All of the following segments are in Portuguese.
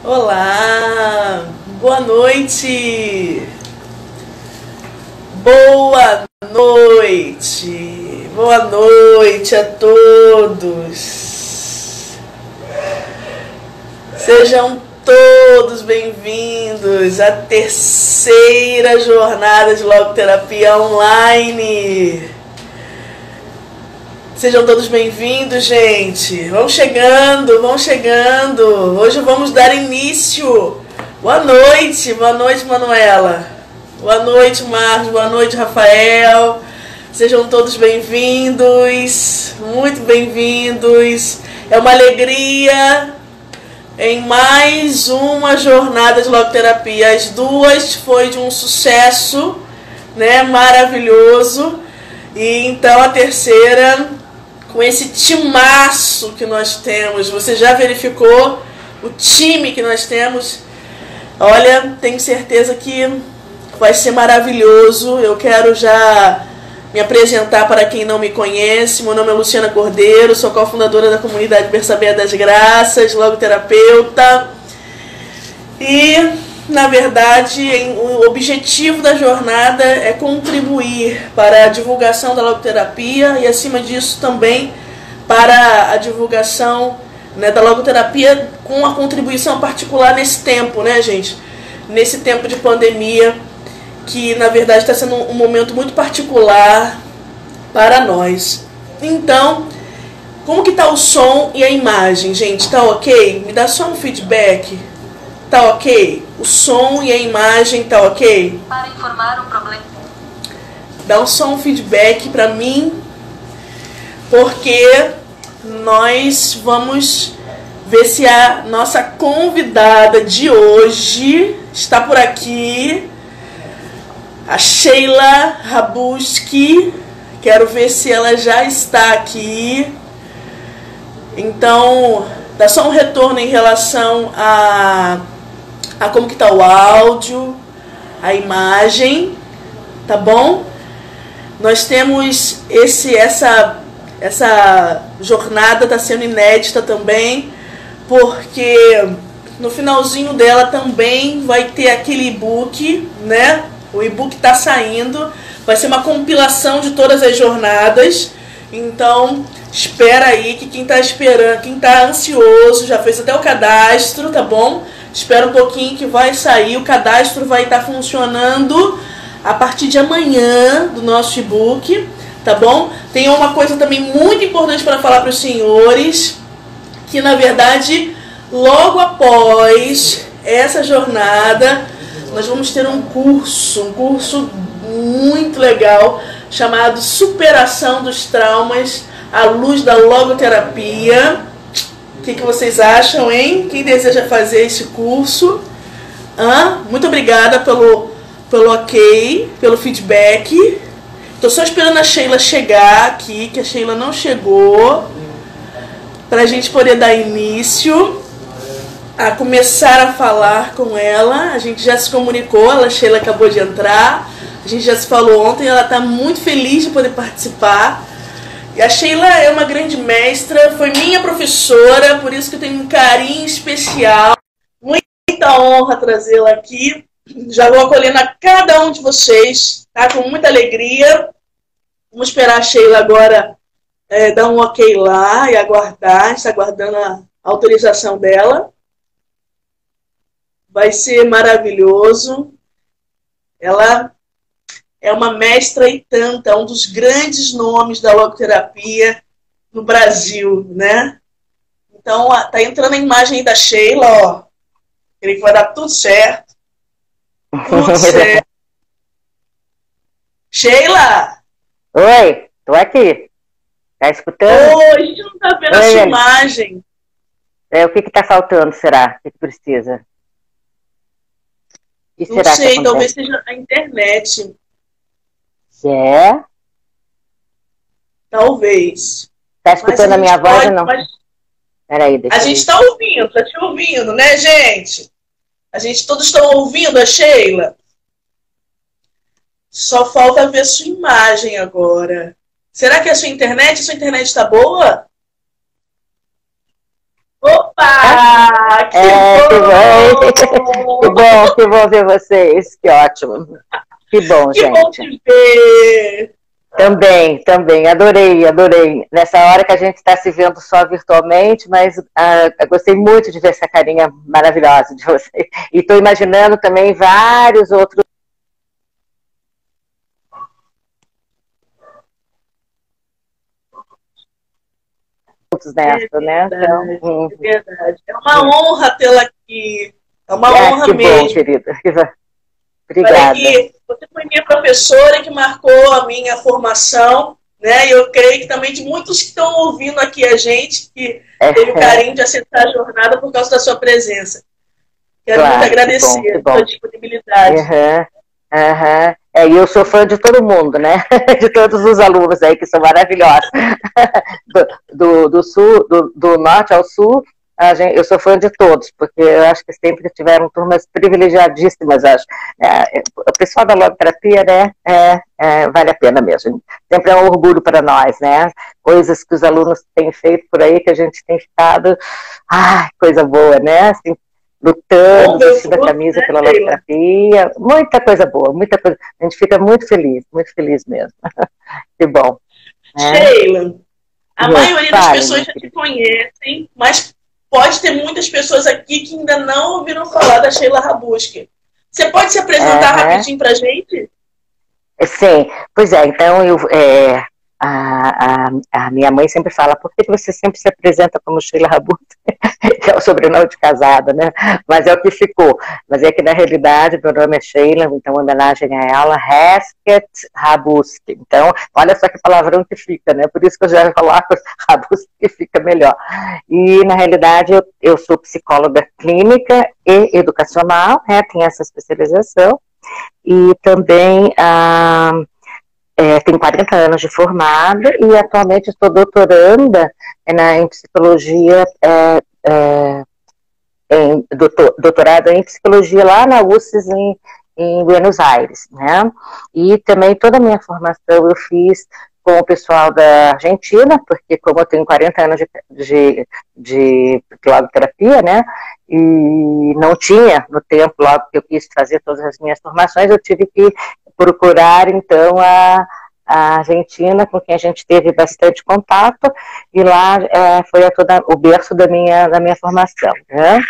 Olá, boa noite, boa boa noite a todos. Sejam todos bem-vindos à terceira jornada de logoterapia online. Sejam todos bem-vindos, gente. Vão chegando, vão chegando. Hoje vamos dar início. Boa noite, Manuela. Boa noite, Marcos. Boa noite, Rafael. Sejam todos bem-vindos, muito bem-vindos. É uma alegria em mais uma jornada de logoterapia. As duas foi de um sucesso, né? Maravilhoso. E então a terceira, com esse timaço que nós temos, você já verificou o time que nós temos? Olha, tenho certeza que vai ser maravilhoso. Eu quero já me apresentar para quem não me conhece. Meu nome é Luciana Cordeiro, sou cofundadora da comunidade Bersaber das Graças, logoterapeuta. E, na verdade, o objetivo da jornada é contribuir para a divulgação da logoterapia e, acima disso, também para a divulgação, né, da logoterapia com a contribuição particular nesse tempo, né, gente? Nesse tempo de pandemia, que, na verdade, está sendo um momento muito particular para nós. Então, como que tá o som e a imagem, gente? Tá ok? Me dá só um feedback. Tá ok? O som e a imagem tá ok? Para informar o problema. Dá só um feedback para mim, porque nós vamos ver se a nossa convidada de hoje está por aqui. A Sheila Rabuski. Quero ver se ela já está aqui. Então, dá só um retorno em relação a como que tá o áudio, a imagem, tá bom? Nós temos essa jornada tá sendo inédita também, porque no finalzinho dela também vai ter aquele e-book, né? O e-book tá saindo, vai ser uma compilação de todas as jornadas. Então, espera aí que quem tá esperando, quem tá ansioso, já fez até o cadastro, tá bom? Espera um pouquinho que vai sair, o cadastro vai estar funcionando a partir de amanhã do nosso e-book, tá bom? Tem uma coisa também muito importante para falar para os senhores, que na verdade, logo após essa jornada, nós vamos ter um curso muito legal, chamado Superação dos Traumas à Luz da Logoterapia. O que vocês acham, hein? Quem deseja fazer esse curso? Muito obrigada pelo ok, pelo feedback. Tô só esperando a Sheila chegar aqui, que a Sheila não chegou, pra gente poder dar início a começar a falar com ela. A gente já se comunicou, a Sheila acabou de entrar, a gente já se falou ontem, ela está muito feliz de poder participar. E a Sheila é uma grande mestra, foi minha professora, por isso que eu tenho um carinho especial, muita honra trazê-la aqui. Já vou acolhendo a cada um de vocês, tá? Com muita alegria. Vamos esperar a Sheila agora dar um ok lá e aguardar, a gente está aguardando a autorização dela. Vai ser maravilhoso. Ela é uma mestra e tanta, um dos grandes nomes da logoterapia no Brasil, né? Então, tá entrando a imagem aí da Sheila, ó. Creio que vai dar tudo certo. Tudo certo. Sheila! Oi, tô aqui. Tá escutando? Oi, a gente não tá vendo a sua imagem. O que tá faltando, será? O que precisa? Não sei, talvez seja a internet. É? Talvez. Tá escutando a minha voz ou não? Peraí, deixa eu ver. A gente tá ouvindo, tá te ouvindo, né, gente? Todos estão ouvindo a Sheila? Só falta ver sua imagem agora. Será que a sua internet está boa? Opa! Que bom, que bom ver vocês. Que ótimo. Que bom, Que gente. bom te ver. Também, adorei. Nessa hora que a gente está se vendo só virtualmente, mas eu gostei muito de ver essa carinha maravilhosa de vocês. E estou imaginando também vários outros nessa, né? Então, É verdade. É uma honra tê-la aqui. É uma honra que mesmo. bom, querida. Obrigada. Obrigada. Você foi minha professora que marcou a minha formação, né? E eu creio que também de muitos que estão ouvindo aqui a gente, que teve o carinho de aceitar a jornada por causa da sua presença. Quero muito agradecer a sua disponibilidade. E eu sou fã de todo mundo, né? De todos os alunos aí, que são maravilhosos. Do sul, do norte ao sul, eu sou fã de todos, porque eu acho que sempre tiveram turmas privilegiadíssimas, acho. O pessoal da logoterapia, né, vale a pena mesmo. Sempre é um orgulho para nós, né? Coisas que os alunos têm feito por aí, que a gente tem ficado, coisa boa, né? Assim, lutando, vestindo a camisa pela logoterapia, muita coisa boa, muita coisa. A gente fica muito feliz mesmo. Que bom. Sheila, a maioria das pessoas já te conhecem, mas pode ter muitas pessoas aqui que ainda não ouviram falar da Sheila Rabuski. Você pode se apresentar rapidinho pra gente? Sim, pois é, então a minha mãe sempre fala, por que você sempre se apresenta como Sheila Rabuski? Que é o sobrenome de casada, né? Mas é o que ficou. Mas é que, na realidade, meu nome é Sheila, então, em homenagem a ela, Hesketh Rabuski. Então, olha só que palavrão que fica, né? Por isso que eu já coloco Rabuski, que fica melhor. E, na realidade, eu sou psicóloga clínica e educacional, né? Tenho essa especialização. E também tenho 40 anos de formada e atualmente estou doutoranda em psicologia, doutorado em psicologia lá na UCES em Buenos Aires, né? E também toda a minha formação eu fiz com o pessoal da Argentina, porque como eu tenho 40 anos de logoterapia, né? E não tinha no tempo, logo que eu quis fazer todas as minhas formações, eu tive que procurar, então, a Argentina, com quem a gente teve bastante contato, e lá foi o berço da minha formação, né?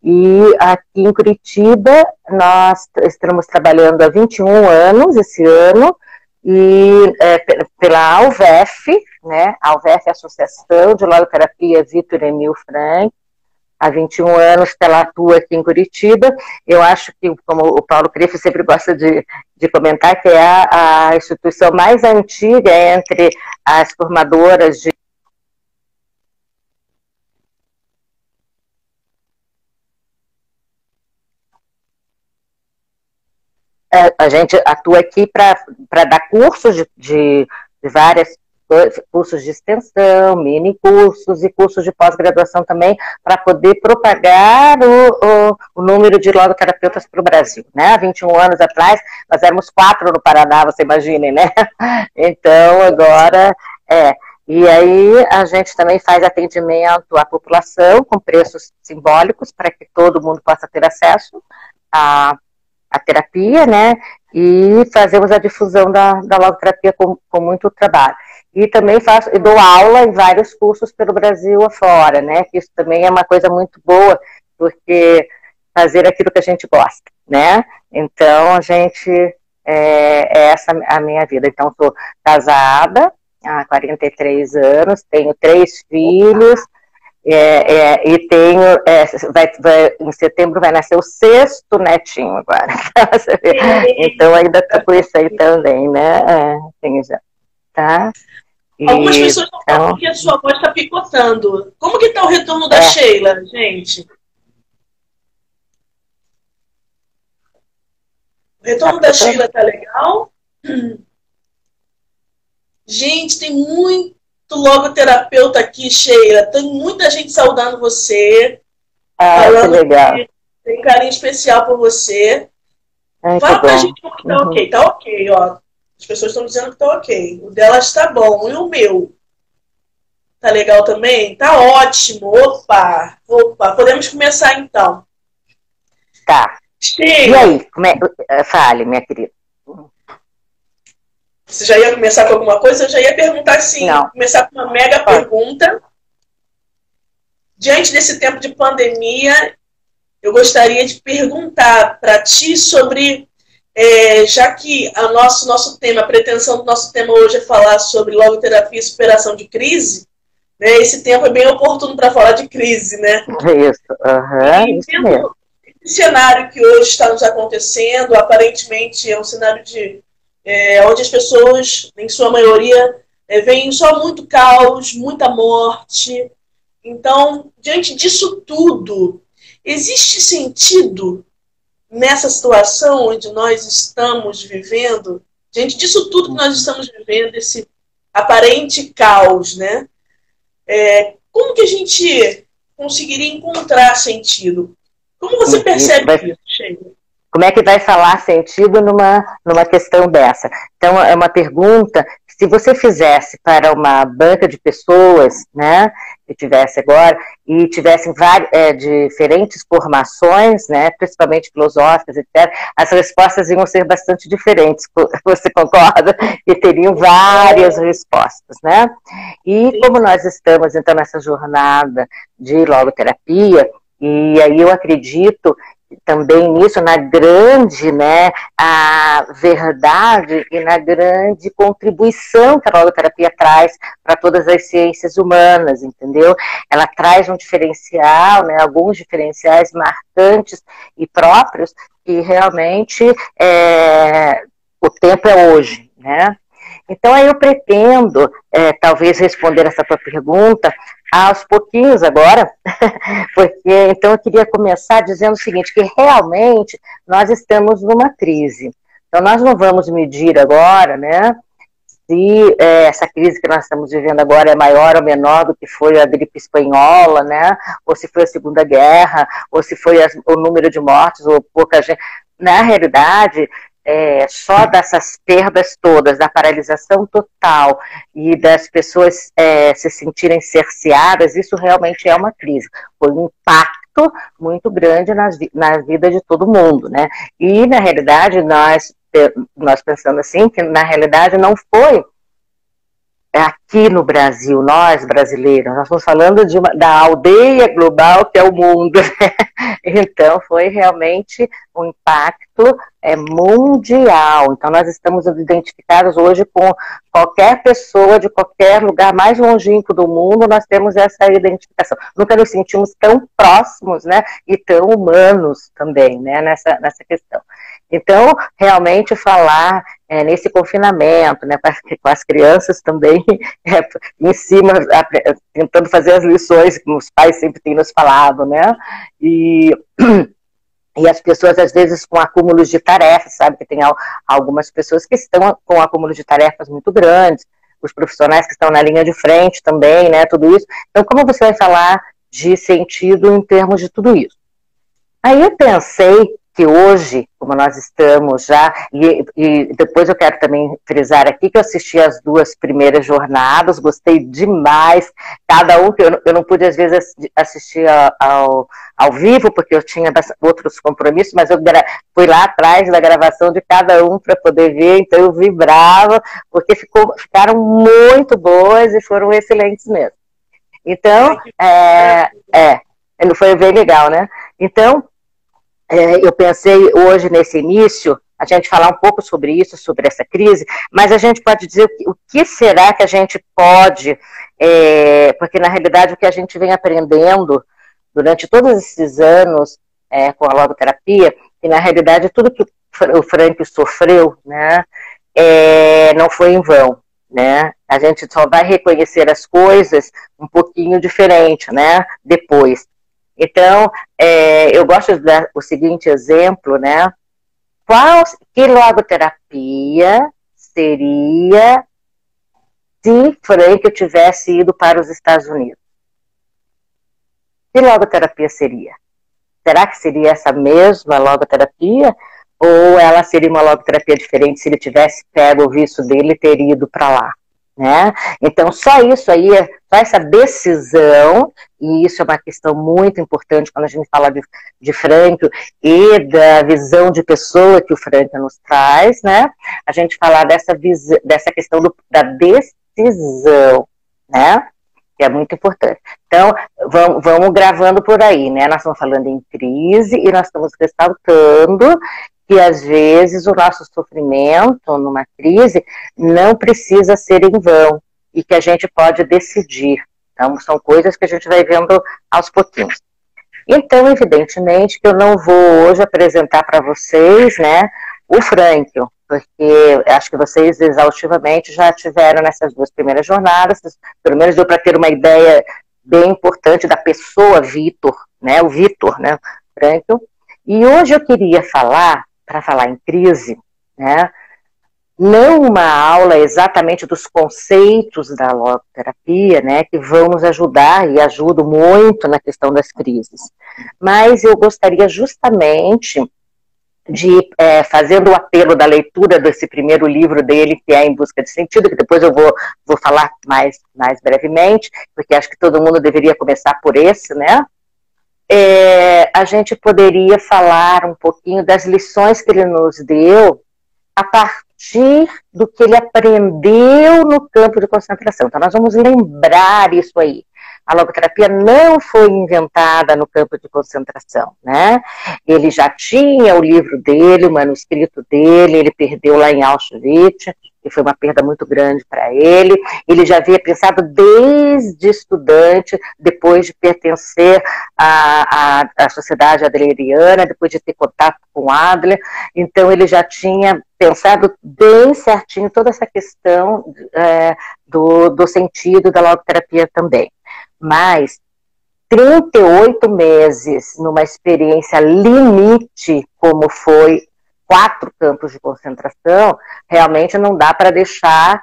E aqui em Curitiba, nós estamos trabalhando há 21 anos, esse ano, e pela AUVEF, né? A AUVEF é a Associação de Logoterapia Vitor Emil Frank. Há 21 anos que ela atua aqui em Curitiba. Eu acho que, como o Paulo Criff sempre gosta de comentar, que é a instituição mais antiga entre as formadoras de a gente atua aqui para dar cursos de várias cursos de extensão, mini cursos e cursos de pós-graduação também, para poder propagar o número de logoterapeutas para o Brasil, né? Há 21 anos atrás, nós éramos 4 no Paraná, você imagine, né? Então, agora, e aí a gente também faz atendimento à população com preços simbólicos, para que todo mundo possa ter acesso a terapia, né, e fazemos a difusão da logoterapia com muito trabalho. E também dou aula em vários cursos pelo Brasil afora, né, que isso também é uma coisa muito boa, porque fazer aquilo que a gente gosta, né, então a gente, essa a minha vida. Então, sou casada há 43 anos, tenho 3 filhos, e tenho, em setembro vai nascer o 6º netinho agora. Então ainda tá com isso aí também, né? Tem já. Tá? Algumas pessoas estão falando que a sua voz está picotando. Como que tá o retorno da Sheila, gente? O retorno da Sheila tá legal? Gente, tem muito logoterapeuta aqui, Sheila. Tem muita gente saudando você. Falando que legal. Que tem carinho especial por você. Fala pra gente como que tá ok. Tá ok, ó. As pessoas estão dizendo que tá ok. O delas tá bom. E o meu? Tá legal também? Tá ótimo. Opa, opa. Podemos começar então. Tá. E aí, fale, minha querida. Você já ia começar com alguma coisa? Eu já ia perguntar assim, Não. Começar com uma mega pergunta. Diante desse tempo de pandemia, eu gostaria de perguntar para ti sobre, já que nosso tema, a pretensão do nosso tema hoje é falar sobre logoterapia e superação de crise, né? Esse tempo é bem oportuno para falar de crise, né? Isso, isso mesmo. Esse cenário que hoje está nos acontecendo, aparentemente é um cenário onde as pessoas, em sua maioria, veem só muito caos, muita morte. Então, diante disso tudo, existe sentido nessa situação onde nós estamos vivendo? Diante disso tudo que nós estamos vivendo, esse aparente caos, né? Como que a gente conseguiria encontrar sentido? Como você percebe isso, Sheila? Como é que vai falar sentido numa questão dessa? Então, é uma pergunta, se você fizesse para uma banca de pessoas, né, que tivesse agora, e tivessem diferentes formações, né, principalmente filosóficas, etc., as respostas iam ser bastante diferentes, você concorda? E teriam várias respostas, né? E como nós estamos, então, nessa jornada de logoterapia, e aí eu acredito também nisso, na grande, né, a verdade e na grande contribuição que a logoterapia traz para todas as ciências humanas, entendeu? Ela traz um diferencial, né, alguns diferenciais marcantes e próprios, e realmente o tempo é hoje, né? Então aí eu pretendo, talvez responder essa tua pergunta aos pouquinhos agora, porque então eu queria começar dizendo o seguinte, que realmente nós estamos numa crise. Então nós não vamos medir agora, né, se essa crise que nós estamos vivendo agora é maior ou menor do que foi a gripe espanhola, né, ou se foi a Segunda Guerra, ou se foi o número de mortes, ou pouca gente. Na realidade, só dessas perdas todas, da paralisação total e das pessoas se sentirem cerceadas, isso realmente é uma crise. Foi um impacto muito grande na vida de todo mundo, né? E, na realidade, nós pensando assim, que na realidade não foi aqui no Brasil, nós brasileiros, nós estamos falando da aldeia global que é o mundo, né? Então foi realmente um impacto mundial. Então nós estamos identificados hoje com qualquer pessoa de qualquer lugar mais longínquo do mundo, nós temos essa identificação. Nunca nos sentimos tão próximos, né, e tão humanos também, né, nessa questão. Então, realmente falar nesse confinamento, né, com as crianças também em cima, tentando fazer as lições que os pais sempre têm nos falado, né, e as pessoas, às vezes, com acúmulos de tarefas, sabe, que tem algumas pessoas que estão com acúmulos de tarefas muito grandes, os profissionais que estão na linha de frente também, né, tudo isso. Então, como você vai falar de sentido em termos de tudo isso? Aí eu pensei que hoje, como nós estamos já, e depois eu quero também frisar aqui que eu assisti as 2 primeiras jornadas, gostei demais, cada um, que eu não pude às vezes assistir ao vivo, porque eu tinha outros compromissos, mas eu fui lá atrás da gravação de cada um para poder ver, então eu vibrava, porque ficaram muito boas e foram excelentes mesmo. Então, foi bem legal, né? Então, eu pensei hoje nesse início, a gente falar um pouco sobre isso, sobre essa crise, mas a gente pode dizer o que será que a gente pode, porque na realidade o que a gente vem aprendendo durante todos esses anos com a logoterapia, e na realidade tudo que o Frank sofreu, né, não foi em vão, né? A gente só vai reconhecer as coisas um pouquinho diferente, né, depois. Então, eu gosto de dar o seguinte exemplo, né? Que logoterapia seria se Frank tivesse ido para os Estados Unidos? Que logoterapia seria? Será que seria essa mesma logoterapia? Ou ela seria uma logoterapia diferente se ele tivesse pego o visto dele e ter ido para lá? né? Então, só isso aí, só essa decisão, e isso é uma questão muito importante quando a gente fala de Frankl e da visão de pessoa que o Frankl nos traz, né? A gente falar dessa questão da decisão, né? Que é muito importante. Então, vamos gravando por aí, né? Nós estamos falando em crise e nós estamos ressaltando que, às vezes, o nosso sofrimento numa crise não precisa ser em vão e que a gente pode decidir. Então, são coisas que a gente vai vendo aos pouquinhos. Então, evidentemente, que eu não vou hoje apresentar para vocês, né, o Frankl, porque acho que vocês exaustivamente já tiveram nessas 2 primeiras jornadas, pelo menos deu para ter uma ideia bem importante da pessoa Vitor, né, o Vitor, né, Frankl. E hoje eu queria falar, para falar em crise, né, não uma aula exatamente dos conceitos da logoterapia, né, que vão nos ajudar e ajudam muito na questão das crises, mas eu gostaria justamente de, fazendo o apelo da leitura desse primeiro livro dele, que é Em Busca de Sentido, que depois eu vou falar mais brevemente, porque acho que todo mundo deveria começar por esse, né? A gente poderia falar um pouquinho das lições que ele nos deu a partir do que ele aprendeu no campo de concentração. Então, nós vamos lembrar isso aí. A logoterapia não foi inventada no campo de concentração, né? Ele já tinha o livro dele, o manuscrito dele, ele perdeu lá em Auschwitz, que foi uma perda muito grande para ele. Ele já havia pensado desde estudante, depois de pertencer à sociedade adleriana, depois de ter contato com Adler. Então, ele já tinha pensado bem certinho toda essa questão do sentido da logoterapia também. Mas 38 meses numa experiência limite, como foi 4 campos de concentração, realmente não dá para deixar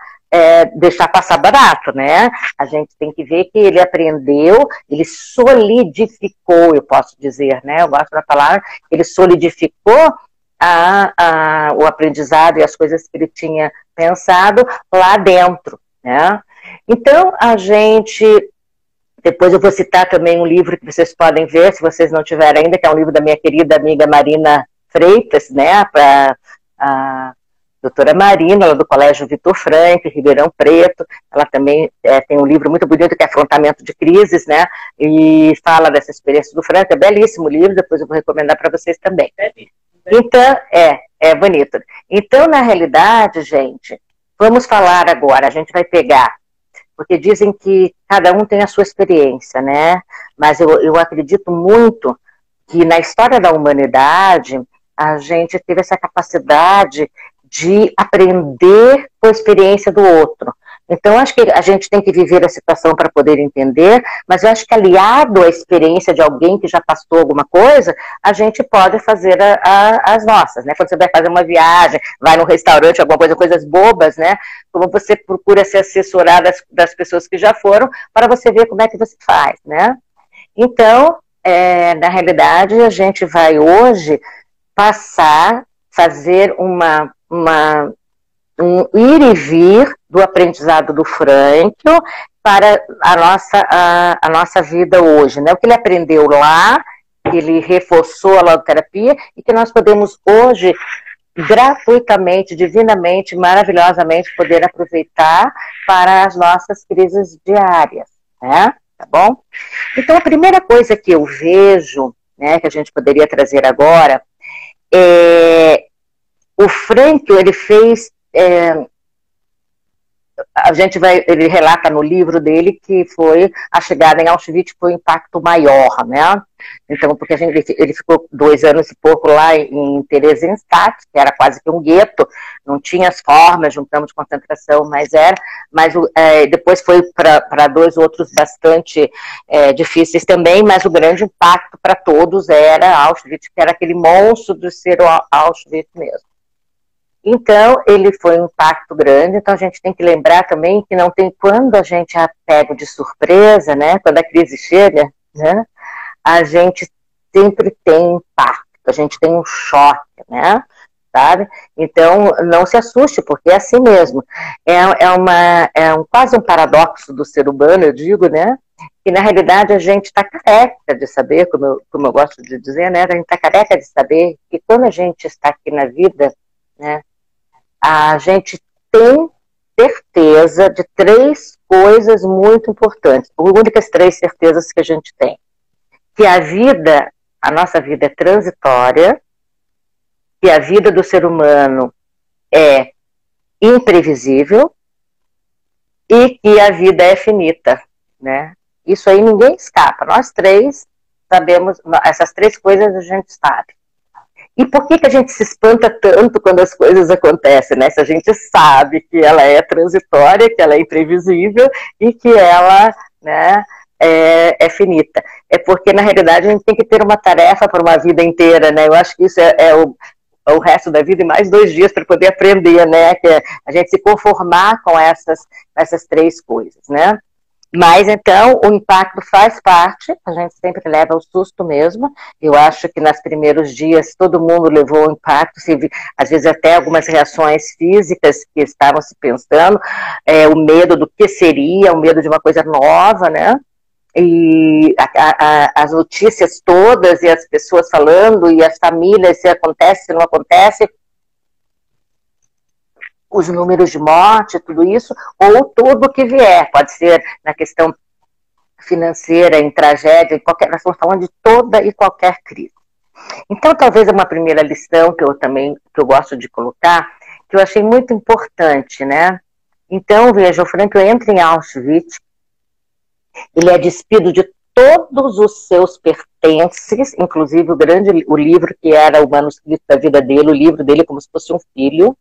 passar barato, né? A gente tem que ver que ele aprendeu, ele solidificou, eu posso dizer, né? Eu gosto da palavra, ele solidificou o aprendizado e as coisas que ele tinha pensado lá dentro, né? Então, a gente... Depois eu vou citar também um livro que vocês podem ver, se vocês não tiverem ainda, que é um livro da minha querida amiga Marina Freitas, né, para a doutora Marina, ela do Colégio Vitor Frankl, Ribeirão Preto. Ela também tem um livro muito bonito que é Afrontamento de Crises, né, e fala dessa experiência do Frankl. É belíssimo livro, depois eu vou recomendar para vocês também. Então, é bonito. Então, na realidade, gente, vamos falar agora, a gente vai pegar, porque dizem que cada um tem a sua experiência, né? Mas eu acredito muito que na história da humanidade a gente teve essa capacidade de aprender com a experiência do outro. Então, acho que a gente tem que viver a situação para poder entender, mas eu acho que aliado à experiência de alguém que já passou alguma coisa, a gente pode fazer as nossas, né? Quando você vai fazer uma viagem, vai num restaurante, alguma coisa, coisas bobas, né? Como você procura se assessorar das pessoas que já foram, para você ver como é que você faz, né? Então, na realidade, a gente vai hoje fazer um ir e vir do aprendizado do Frankl para a nossa vida hoje, né? O que ele aprendeu lá, ele reforçou a logoterapia e que nós podemos hoje gratuitamente, divinamente, maravilhosamente poder aproveitar para as nossas crises diárias, né? Tá bom? Então, a primeira coisa que eu vejo, né, que a gente poderia trazer agora, o Frankl, ele fez... ele relata no livro dele que foi a chegada em Auschwitz foi um impacto maior, né? Então, porque ele ficou 2 anos e pouco lá em Theresienstadt, que era quase que um gueto, não tinha as formas de um campo de concentração, mas depois foi para 2 outros bastante difíceis também, mas o grande impacto para todos era Auschwitz, que era aquele monstro do ser Auschwitz mesmo. Então, ele foi um impacto grande, então a gente tem que lembrar também que não tem, quando a gente é pego de surpresa, né, quando a crise chega, né, a gente sempre tem impacto, a gente tem um choque, né, sabe? Então, não se assuste, porque é assim mesmo. Quase um paradoxo do ser humano, eu digo, né? Que na realidade a gente está careca de saber, como eu gosto de dizer, né? A gente está careca de saber que quando a gente está aqui na vida, né? A gente tem certeza de 3 coisas muito importantes. As únicas 3 certezas que a gente tem. Que a nossa vida é transitória, que a vida do ser humano é imprevisível e que a vida é finita, né? Isso aí ninguém escapa. Nós 3 sabemos, essas 3 coisas a gente sabe. E por que a gente se espanta tanto quando as coisas acontecem, né? Se a gente sabe que ela é transitória, que ela é imprevisível e que ela, né, é finita. É porque, na realidade, a gente tem que ter uma tarefa para uma vida inteira, né? Eu acho que isso é o resto da vida e mais 2 dias para poder aprender, né? Que é a gente se conformar com essas 3 coisas, né? Mas, então, o impacto faz parte, a gente sempre leva o susto mesmo. Eu acho que nos primeiros dias todo mundo levou o impacto, às vezes até algumas reações físicas que estavam se pensando, o medo do que seria, o medo de uma coisa nova, né? E as notícias todas, e as pessoas falando, e as famílias, se acontece, se não acontece, os números de morte, tudo isso, ou tudo que vier, pode ser na questão financeira, em tragédia, nós estamos falando de toda e qualquer crise. Então, talvez uma primeira lição que eu gosto de colocar, que eu achei muito importante, né? Então, veja, o Frankl entra em Auschwitz, ele é despido de todos os seus pertences, inclusive o livro que era o manuscrito da vida dele, o livro dele como se fosse um filho.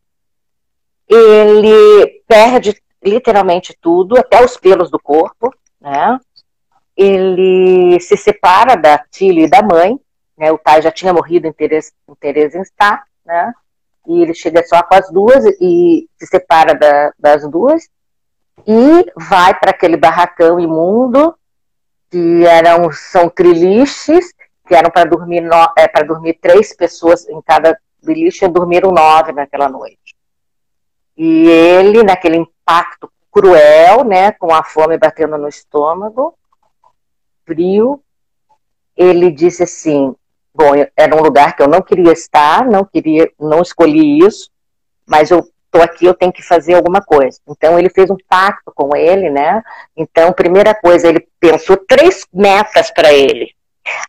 Ele perde literalmente tudo, até os pelos do corpo, né? Ele se separa da Tilly e da mãe, né? O pai já tinha morrido em Theresienstadt, né? E ele chega só com as 2 e se separa das 2 e vai para aquele barracão imundo que são triliches, que eram para dormir 3 pessoas em cada beliche, e dormiram 9 naquela noite. E ele, naquele impacto cruel, né, com a fome batendo no estômago, frio, ele disse assim, bom, era um lugar que eu não queria estar, não escolhi isso, mas eu estou aqui, eu tenho que fazer alguma coisa. Então ele fez um pacto com ele, né? Então, primeira coisa, ele pensou 3 metas para ele.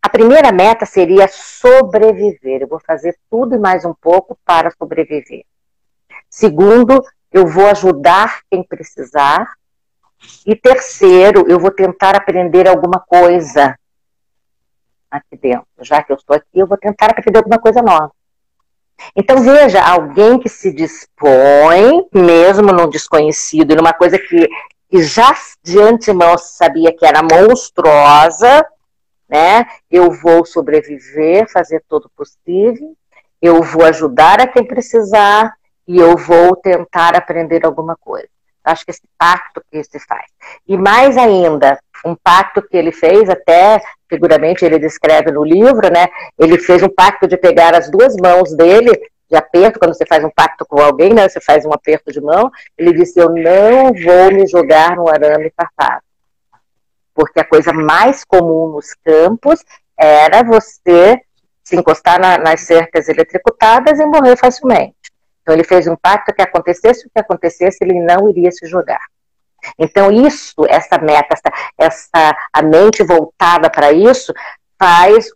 A primeira meta seria sobreviver. Eu vou fazer tudo e mais um pouco para sobreviver. Segundo, eu vou ajudar quem precisar. E terceiro, eu vou tentar aprender alguma coisa aqui dentro. Já que eu estou aqui, eu vou tentar aprender alguma coisa nova. Então, veja, alguém que se dispõe, mesmo num desconhecido, e numa coisa que já de antemão sabia que era monstruosa, né? Eu vou sobreviver, fazer todo o possível, eu vou ajudar a quem precisar, e eu vou tentar aprender alguma coisa. Acho que esse pacto que se faz. E mais ainda, um pacto que ele fez, até figuramente ele descreve no livro, né? Ele fez um pacto de pegar as 2 mãos dele, de aperto, quando você faz um pacto com alguém, né? Você faz um aperto de mão. Ele disse, eu não vou me jogar no arame farpado. Porque a coisa mais comum nos campos era você se encostar nas cercas eletrocutadas e morrer facilmente. Então ele fez um pacto que acontecesse o que acontecesse, ele não iria se jogar. Então essa meta, a mente voltada para isso, faz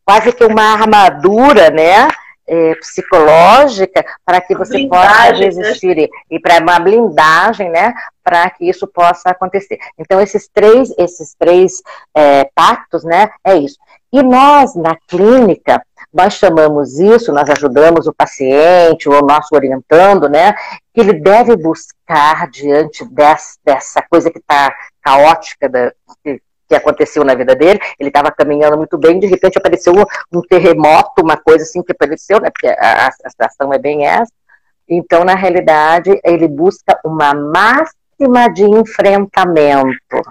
quase que uma armadura, né, psicológica para que você possa resistir, né? E para uma blindagem, né, para que isso possa acontecer. Então esses três pactos, né, é isso. E nós, na clínica, nós chamamos isso, nós ajudamos o paciente, o nosso orientando, né, que ele deve buscar diante dessa coisa que está caótica, que aconteceu na vida dele. Ele estava caminhando muito bem, de repente apareceu um terremoto, uma coisa assim que apareceu, né, porque a situação é bem essa. Então, na realidade, ele busca uma máxima de enfrentamento.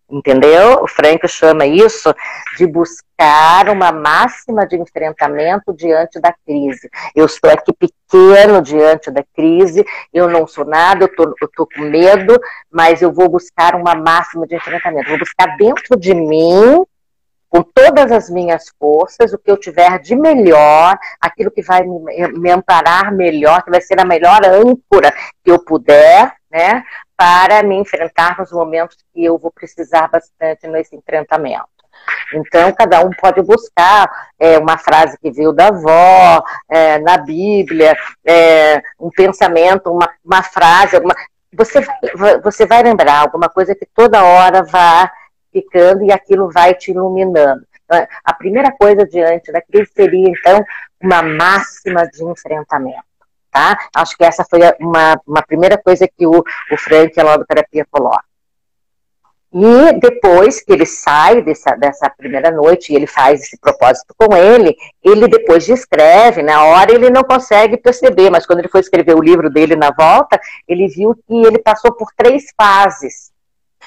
Entendeu? O Frankl chama isso de buscar uma máxima de enfrentamento diante da crise. Eu estou aqui pequeno diante da crise, eu não sou nada, eu tô com medo, mas eu vou buscar uma máxima de enfrentamento. Vou buscar dentro de mim, com todas as minhas forças, o que eu tiver de melhor, aquilo que vai me amparar melhor, que vai ser a melhor âncora que eu puder, né, para me enfrentar nos momentos que eu vou precisar bastante nesse enfrentamento. Então, cada um pode buscar uma frase que veio da avó, na Bíblia, um pensamento, uma frase, você vai lembrar alguma coisa que toda hora vai ficando e aquilo vai te iluminando. Então, a primeira coisa diante da crise seria, então, uma máxima de enfrentamento. Tá? Acho que essa foi uma primeira coisa que o Frankl, a logoterapia, coloca. E depois que ele sai dessa primeira noite e ele faz esse propósito com ele depois descreve, na hora ele não consegue perceber, mas quando ele foi escrever o livro dele na volta, ele viu que ele passou por 3 fases.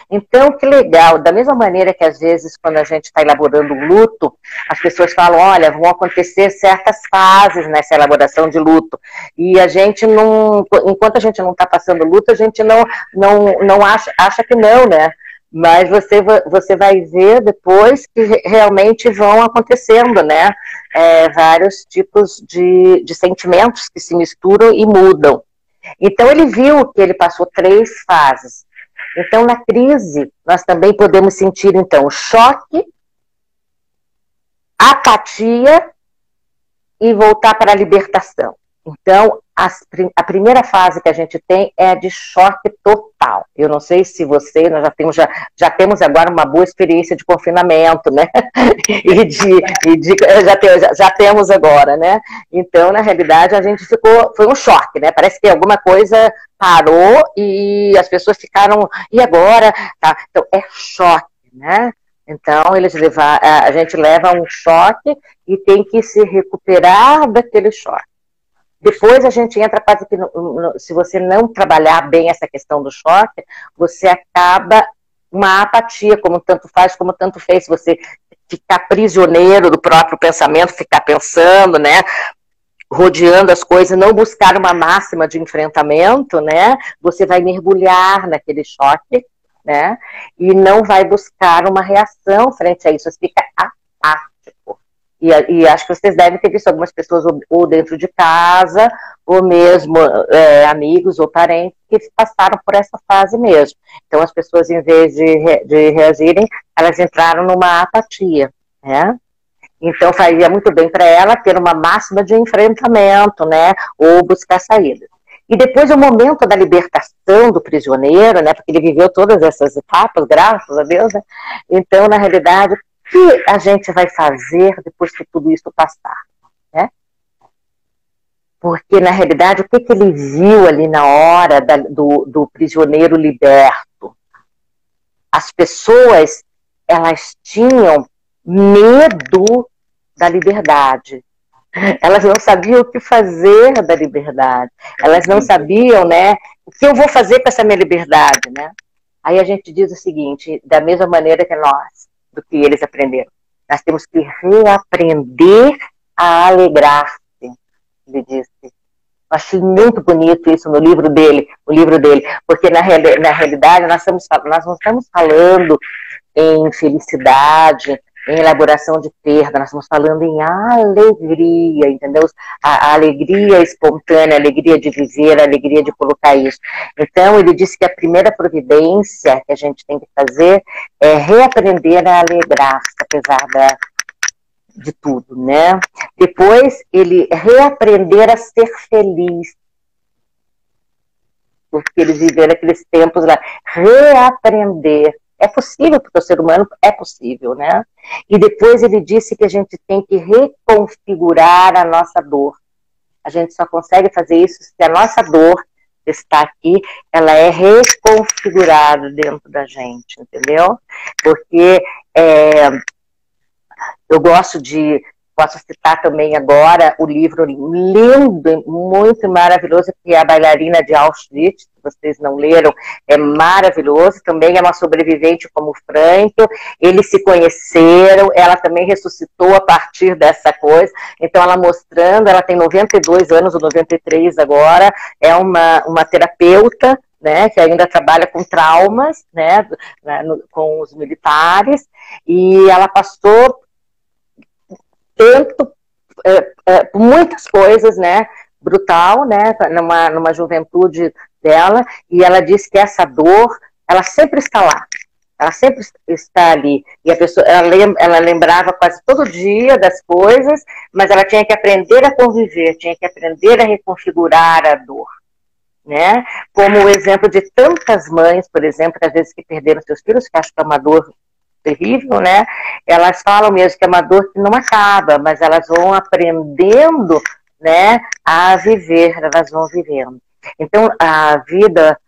Então, que legal, da mesma maneira que às vezes quando a gente está elaborando um luto, as pessoas falam, olha, vão acontecer certas fases nessa elaboração de luto, e a gente não, enquanto a gente não está passando luto, a gente não acha que não, né? Mas você vai ver depois que realmente vão acontecendo, né? Vários tipos de sentimentos que se misturam e mudam. Então, ele viu que ele passou 3 fases. Então, na crise, nós também podemos sentir, então, choque, apatia e voltar para a libertação. Então, a primeira fase que a gente tem é a de choque total. Eu não sei se nós já temos agora uma boa experiência de confinamento, né? Já temos agora, né? Então, na realidade, a gente foi um choque, né? Parece que alguma coisa parou e as pessoas ficaram, e agora? Tá? Então, é choque, né? Então, a gente leva um choque e tem que se recuperar daquele choque. Depois a gente entra quase que, se você não trabalhar bem essa questão do choque, você acaba uma apatia, como tanto faz, como tanto fez, você ficar prisioneiro do próprio pensamento, ficar pensando, né, rodeando as coisas, não buscar uma máxima de enfrentamento, né, você vai mergulhar naquele choque, né, e não vai buscar uma reação frente a isso, você fica apático. E acho que vocês devem ter visto algumas pessoas ou dentro de casa, ou mesmo amigos ou parentes que passaram por essa fase mesmo. Então as pessoas, em vez de reagirem, elas entraram numa apatia, né? Então faria muito bem para ela ter uma máxima de enfrentamento, né? Ou buscar saídas. E depois o momento da libertação do prisioneiro, né? Porque ele viveu todas essas etapas, graças a Deus, né? Então, na realidade, o que a gente vai fazer depois que tudo isso passar, né? Porque, na realidade, o que ele viu ali na hora do prisioneiro liberto? As pessoas, elas tinham medo da liberdade. Elas não sabiam o que fazer da liberdade. Elas não sabiam, né, o que eu vou fazer com essa minha liberdade, né? Aí a gente diz o seguinte, da mesma maneira que nós, do que eles aprenderam. Nós temos que reaprender a alegrar-se, ele disse. Eu achei muito bonito isso no livro dele, porque na realidade nós não estamos falando em felicidade, em elaboração de perda, nós estamos falando em alegria, entendeu? A alegria espontânea, a alegria de viver, a alegria de colocar isso. Então, ele disse que a primeira providência que a gente tem que fazer é reaprender a alegrar-se, apesar de tudo, né? Depois, ele reaprender a ser feliz, porque eles viveram aqueles tempos lá. Reaprender. É possível, porque o ser humano é possível, né? E depois ele disse que a gente tem que reconfigurar a nossa dor. A gente só consegue fazer isso se a nossa dor está aqui, ela é reconfigurada dentro da gente, entendeu? Porque eu gosto de Posso citar também agora o livro lindo, muito maravilhoso, que é A Bailarina de Auschwitz. Se vocês não leram, é maravilhoso. Também é uma sobrevivente como Frankl. Eles se conheceram, ela também ressuscitou a partir dessa coisa. Então, ela mostrando, ela tem 92 anos, ou 93 agora, é uma terapeuta, né, que ainda trabalha com traumas, né, com os militares, e ela passou tanto, muitas coisas, né, brutal, né, numa juventude dela, e ela diz que essa dor, ela sempre está lá, ela sempre está ali, e a pessoa, ela lembrava quase todo dia das coisas, mas ela tinha que aprender a conviver, tinha que aprender a reconfigurar a dor, né, como o exemplo de tantas mães, por exemplo, às vezes que perderam seus filhos, que acho que é uma dor terrível, né? Elas falam mesmo que é uma dor que não acaba, mas elas vão aprendendo, né, a viver, elas vão vivendo. Então, a vida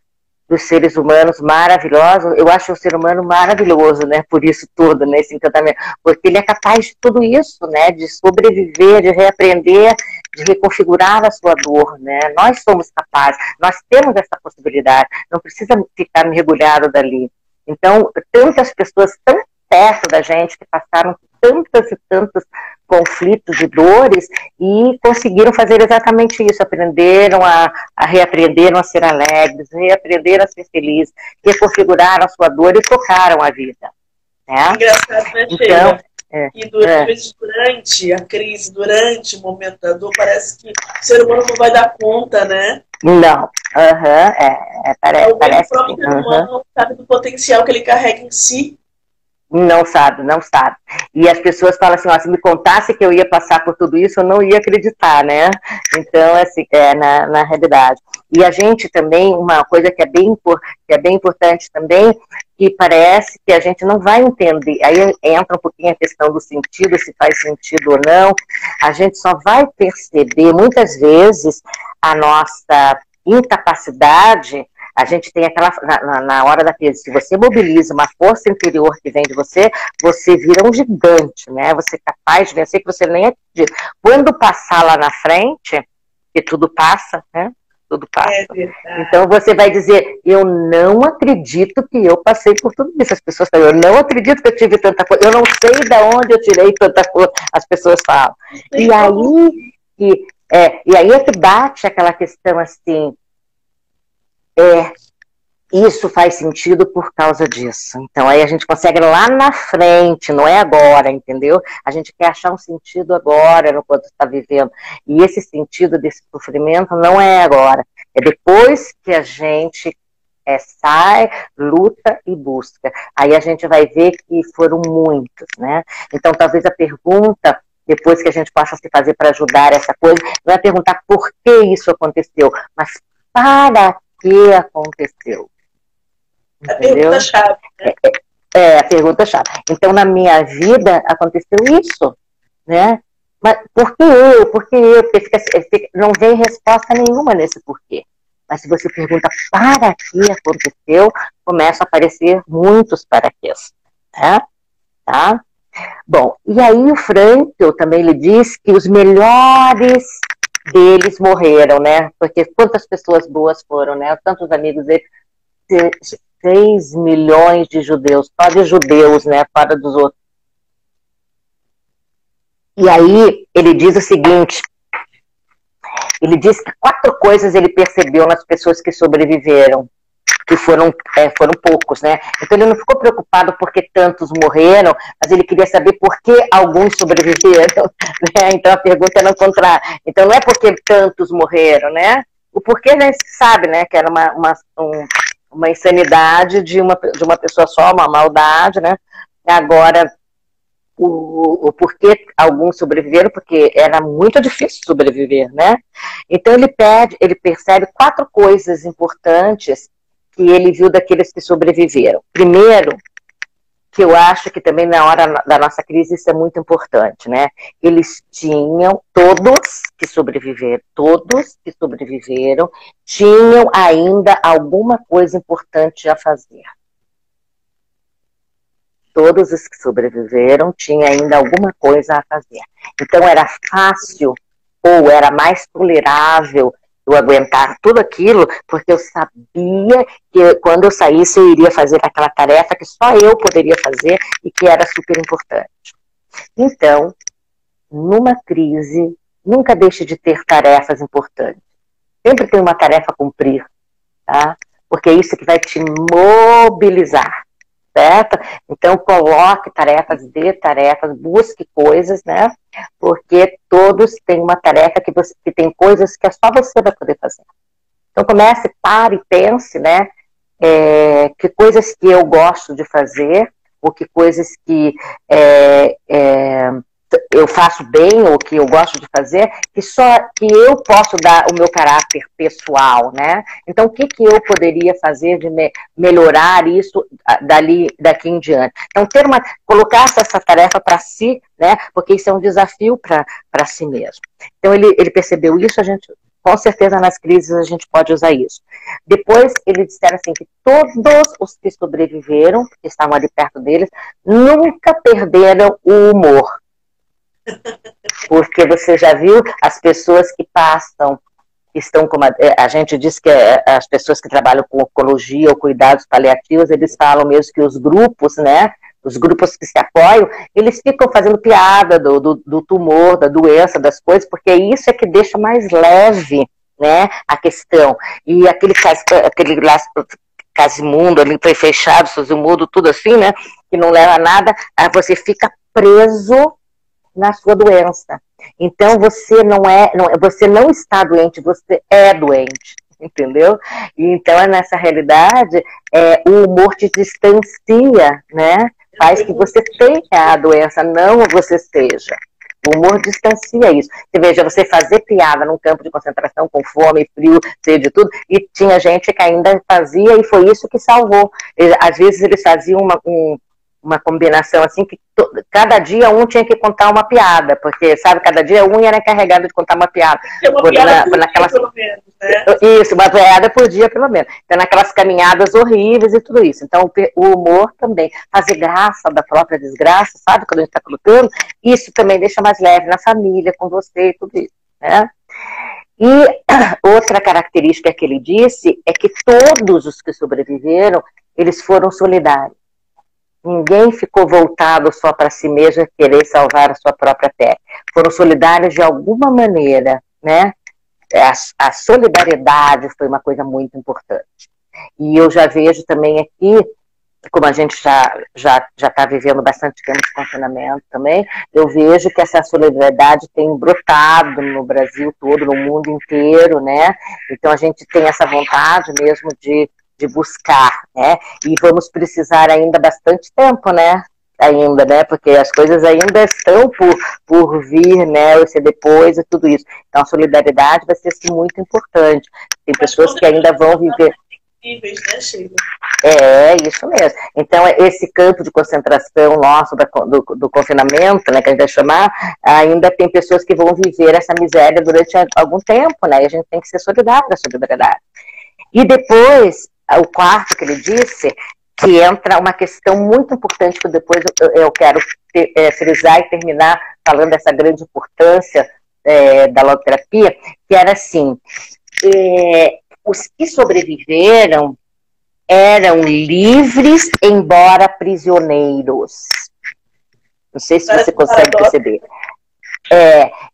dos seres humanos maravilhosos, eu acho o ser humano maravilhoso, né, por isso tudo, né, esse encantamento, porque ele é capaz de tudo isso, né, de sobreviver, de reaprender, de reconfigurar a sua dor, né, nós somos capazes, nós temos essa possibilidade, não precisa ficar mergulhado dali. Então, tantas pessoas tão perto da gente que passaram tantas e tantos conflitos e dores e conseguiram fazer exatamente isso, aprenderam reaprenderam a ser alegres, reaprenderam a ser felizes, reconfiguraram a sua dor e tocaram a vida. Né? Engraçado, né, Sheila? Então, e durante a crise, durante o momento da dor, parece que o ser humano não vai dar conta, né? Não, parece. O próprio ser humano não sabe do potencial que ele carrega em si. Não sabe, não sabe. E as pessoas falam assim, ó, se me contasse que eu ia passar por tudo isso, eu não ia acreditar, né? Então, assim, na realidade. E a gente também, uma coisa que é bem importante também, que parece que a gente não vai entender, aí entra um pouquinho a questão do sentido, se faz sentido ou não, a gente só vai perceber, muitas vezes, a nossa incapacidade. A gente tem aquela, na hora da crise, se você mobiliza uma força interior que vem de você, você vira um gigante, né? Você é capaz de vencer que você nem acredita. Quando passar lá na frente, que tudo passa, né? Tudo passa. Então você vai dizer, eu não acredito que eu passei por tudo isso. As pessoas falam, eu não acredito que eu tive tanta coisa, eu não sei de onde eu tirei tanta coisa. As pessoas falam. E aí é que bate aquela questão assim, isso faz sentido por causa disso. Então aí a gente consegue lá na frente, não é agora, entendeu? A gente quer achar um sentido agora no quanto está vivendo. E esse sentido desse sofrimento não é agora. É depois que a gente sai, luta e busca. Aí a gente vai ver que foram muitos, né? Então talvez a pergunta, depois que a gente possa se fazer para ajudar essa coisa, não é perguntar por que isso aconteceu, mas para que aconteceu. Entendeu? A pergunta-chave. Né? A pergunta-chave. Então, na minha vida, aconteceu isso, né? Mas por que eu? Porque não vem resposta nenhuma nesse porquê. Mas se você pergunta para que aconteceu, começam a aparecer muitos paraquês. Né? Tá? Bom, e aí o Frankl também lhe diz que os melhores deles morreram, né? Porque quantas pessoas boas foram, né? Tantos amigos dele, 6 milhões de judeus, só de judeus, né? Fora dos outros. E aí ele diz o seguinte, ele diz que 4 coisas ele percebeu nas pessoas que sobreviveram, que foram poucos, né? Então ele não ficou preocupado porque tantos morreram, mas ele queria saber por que alguns sobreviveram, né? Então a pergunta era o contrário. Então não é porque tantos morreram, né? O porquê a gente sabe, né? Que era uma insanidade de uma pessoa só, uma maldade, né? Agora, o porquê alguns sobreviveram, porque era muito difícil sobreviver, né? Então ele percebe 4 coisas importantes que ele viu daqueles que sobreviveram. Primeiro, que eu acho que também na hora da nossa crise isso é muito importante, né? Eles tinham, todos que sobreviveram, tinham ainda alguma coisa importante a fazer. todos os que sobreviveram tinham ainda alguma coisa a fazer. Então era fácil, ou era mais tolerável eu aguentar tudo aquilo, porque eu sabia que quando eu saísse eu iria fazer aquela tarefa que só eu poderia fazer e que era super importante. Então, numa crise, nunca deixe de ter tarefas importantes. Sempre tem uma tarefa a cumprir, tá? Porque é isso que vai te mobilizar, certo? Então, coloque tarefas, dê tarefas, busque coisas, né? Porque todos têm uma tarefa que tem coisas que só você vai poder fazer. Então, comece, pare e pense, né? Que coisas que eu gosto de fazer, ou que coisas que eu faço bem, ou que eu gosto de fazer, que só que eu posso dar o meu caráter pessoal, né? Então, o que eu poderia fazer de melhorar isso daqui em diante? Então, colocar essa tarefa para si, né? Porque isso é um desafio para si mesmo. Então, ele percebeu isso, com certeza nas crises a gente pode usar isso. Depois, eles disseram assim, que todos os que sobreviveram, que estavam ali perto deles, nunca perderam o humor. Porque você já viu as pessoas que passam, que estão como a gente diz que as pessoas que trabalham com oncologia ou cuidados paliativos, eles falam mesmo que os grupos, né, os grupos que se apoiam, eles ficam fazendo piada do tumor, da doença, das coisas, porque isso é que deixa mais leve, né, a questão. E aquele casimundo ali, foi fechado, mudo, tudo assim, né, que não leva a nada, aí você fica preso na sua doença. Então você você não está doente, você é doente, entendeu? E então nessa realidade o humor te distancia, né? Faz que você tenha a doença, não você seja. O humor distancia isso. Você veja, você fazer piada num campo de concentração com fome, frio, cheio de tudo, e tinha gente que ainda fazia e foi isso que salvou. Às vezes eles faziam uma combinação assim, que cada dia um tinha que contar uma piada, porque, sabe, cada dia um era encarregado de contar uma piada. Uma piada por dia, pelo menos, né? Isso, uma piada por dia, pelo menos. Então, naquelas caminhadas horríveis e tudo isso. Então, o humor também, fazer graça da própria desgraça, sabe, quando a gente está colocando, isso também deixa mais leve na família, com você e tudo isso, né? E outra característica que ele disse é que todos os que sobreviveram, eles foram solidários. Ninguém ficou voltado só para si mesmo, querer salvar a sua própria pele. Foram solidários de alguma maneira, né? A solidariedade foi uma coisa muito importante. E eu já vejo também aqui, como a gente já está vivendo bastante tempo de confinamento também, eu vejo que essa solidariedade tem brotado no Brasil todo, no mundo inteiro, né? Então a gente tem essa vontade mesmo de buscar, né? E vamos precisar ainda bastante tempo, né? Ainda, né? Porque as coisas ainda estão por vir, né? Vai ser depois e tudo isso. Então a solidariedade vai ser assim, muito importante. Tem pessoas que ainda vão viver. Né, Sheila? Isso mesmo. Então, esse campo de concentração nosso do confinamento, né, que a gente vai chamar, ainda tem pessoas que vão viver essa miséria durante algum tempo, né? E a gente tem que ser solidário da solidariedade. E depois, o quarto que ele disse, que entra uma questão muito importante, que depois eu quero frisar e terminar falando dessa grande importância da logoterapia, que era assim, os que sobreviveram eram livres, embora prisioneiros. Não sei se você consegue perceber.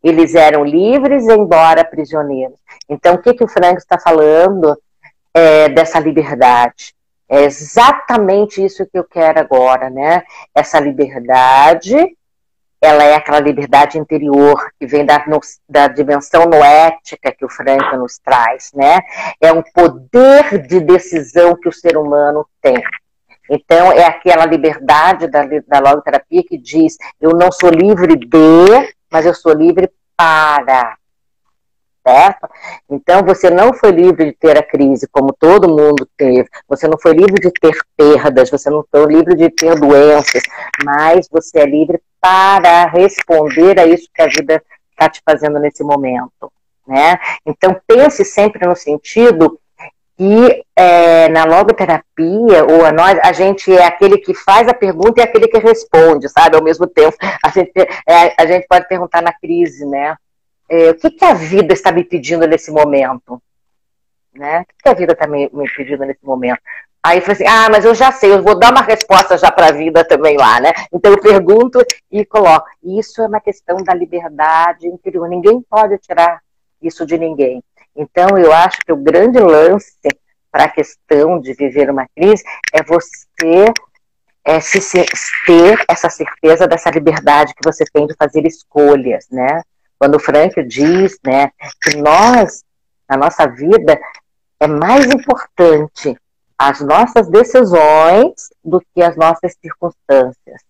Eles eram livres, embora prisioneiros. Então, o que o Frank está falando dessa liberdade? É exatamente isso que eu quero agora, né? Essa liberdade, ela é aquela liberdade interior que vem da dimensão noética que o Frank nos traz, né? É um poder de decisão que o ser humano tem. Então, é aquela liberdade da logoterapia que diz, eu não sou livre de, mas eu sou livre para. Certo? Então, você não foi livre de ter a crise, como todo mundo teve. Você não foi livre de ter perdas, você não foi livre de ter doenças, mas você é livre para responder a isso que a vida está te fazendo nesse momento, né? Então, pense sempre no sentido que na logoterapia, ou a gente é aquele que faz a pergunta e aquele que responde, sabe, ao mesmo tempo. A gente pode perguntar na crise, né? O que a vida está me pedindo nesse momento? Né? O que a vida está me pedindo nesse momento? Aí eu falei assim, mas eu já sei, eu vou dar uma resposta já para a vida também lá, né? Então eu pergunto e coloco. Isso é uma questão da liberdade interior. Ninguém pode tirar isso de ninguém. Então eu acho que o grande lance para a questão de viver uma crise é você ter essa certeza dessa liberdade que você tem de fazer escolhas, né? Quando o Frank diz, né, que nós, na nossa vida, é mais importante as nossas decisões do que as nossas circunstâncias,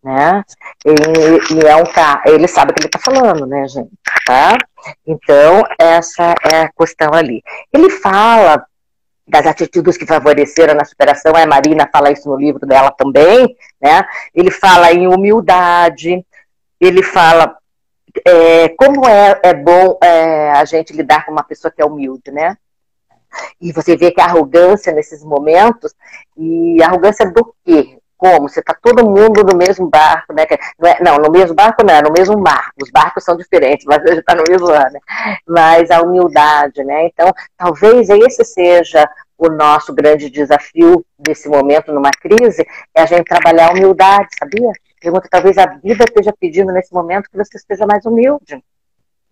né? Ele sabe o que ele está falando, né, gente? Tá? Então, essa é a questão ali. Ele fala das atitudes que favoreceram na superação, a Marina fala isso no livro dela também, né? Ele fala em humildade, ele fala como é bom a gente lidar com uma pessoa que é humilde, né? E você vê que a arrogância nesses momentos, e arrogância do quê? Como? Você está todo mundo no mesmo barco, né? Não, no mesmo barco não, é no mesmo mar. Os barcos são diferentes, mas a gente está no mesmo mar, né? Mas a humildade, né? Então, talvez esse seja o nosso grande desafio desse momento, numa crise, é a gente trabalhar a humildade, sabia? Pergunta, talvez a vida esteja pedindo nesse momento que você esteja mais humilde.